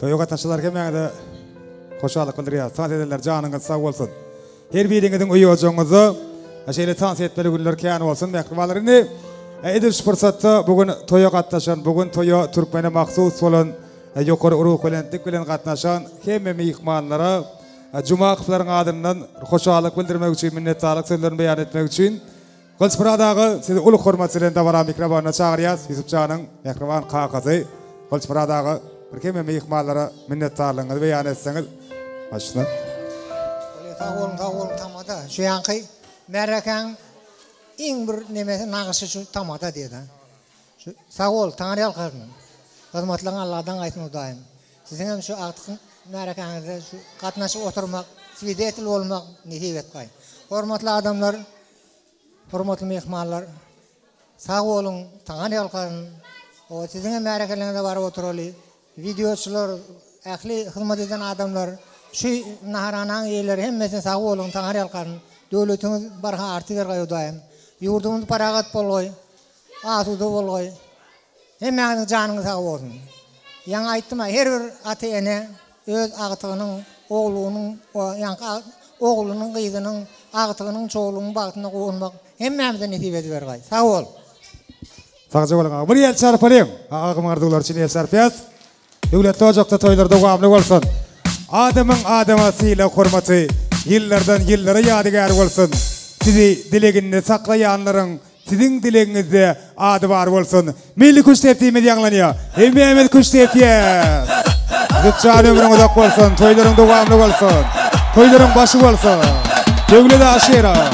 Toyo katnaşçılar kemeğde hoşallık bildirýär. Saat edenler canınız sağ bolsun. Her biriňiziň uýy ojaňyzy şeýle tans etmeli günler kän bolsun. Mehribanlaryny edil fursatda bugün toyo katnaşan, bugün toyo Türkmene maksus bolan ýokary uruk bilen dik bilen katnaşan hemme mehmanlara Juma gyflaryň adyndan hoşallyk bildirmek üçin, minnetdarlyk sözlerini beýan etmek üçin Golçpuradagy sizi uly hormat bilen dawara mikrofona çagyrýas. Yusupjanyň mehriban kakazy Golçpuradagy bir keme mehmanlara minnetdarlygyňyzy beýan etseňiz. Başna. Sağ olun tamada. Şu yankı Mereken in bir nemesi nağışı şu tamata dedi. Sağ ol, Tanrı yalkarın. Hizmetlerin Allah'dan aytın daim. Sizin hem şu artık merakınızda şu katnaşıp oturmak, svidetil olmak nisibet kay. Hormatlı adamlar, hormatlı mehmanlar, sağ olun, Tanrı yalkarın. O sizin hem merakalarınızda var oturalı. Videoçular, ehli hizmet eden adamlar, şu naharanan yerleri hemmesini sağ olun, Tanrı yalkarın. Devletimiz barha artıdır kayı daim. Yurdumuz paragat bolgoy, asuda bolgoy. Hemmeğiniz canınız sağ olsun. Yan ayttıma her bir ata-ene öz ağıtığının, oğlunun, oğlunun, kızının, ağıtığının, çoğulunun bağıtına koğulmak hemmeğimizden nesip ediver kay. Sağ ol. Sağca olun. Bir el çarpalım. Ağım ardılar için el çarpıyaz. Devletli ocakta toylarda gavlı olsun. Adamın adamasıyla hürmeti yıllardan yıllara yadigar olsun. Sizi dileğinde saklayanların sizin dileğinizde adı var olsun. Milli kuş teptiğimiz yanlanıyor. Mehmet kuş teptiği. Lütfen ömrün uzak olsun. Toyların devamlı olsun. Toyların başı olsun. Devlet aşira.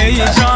Hey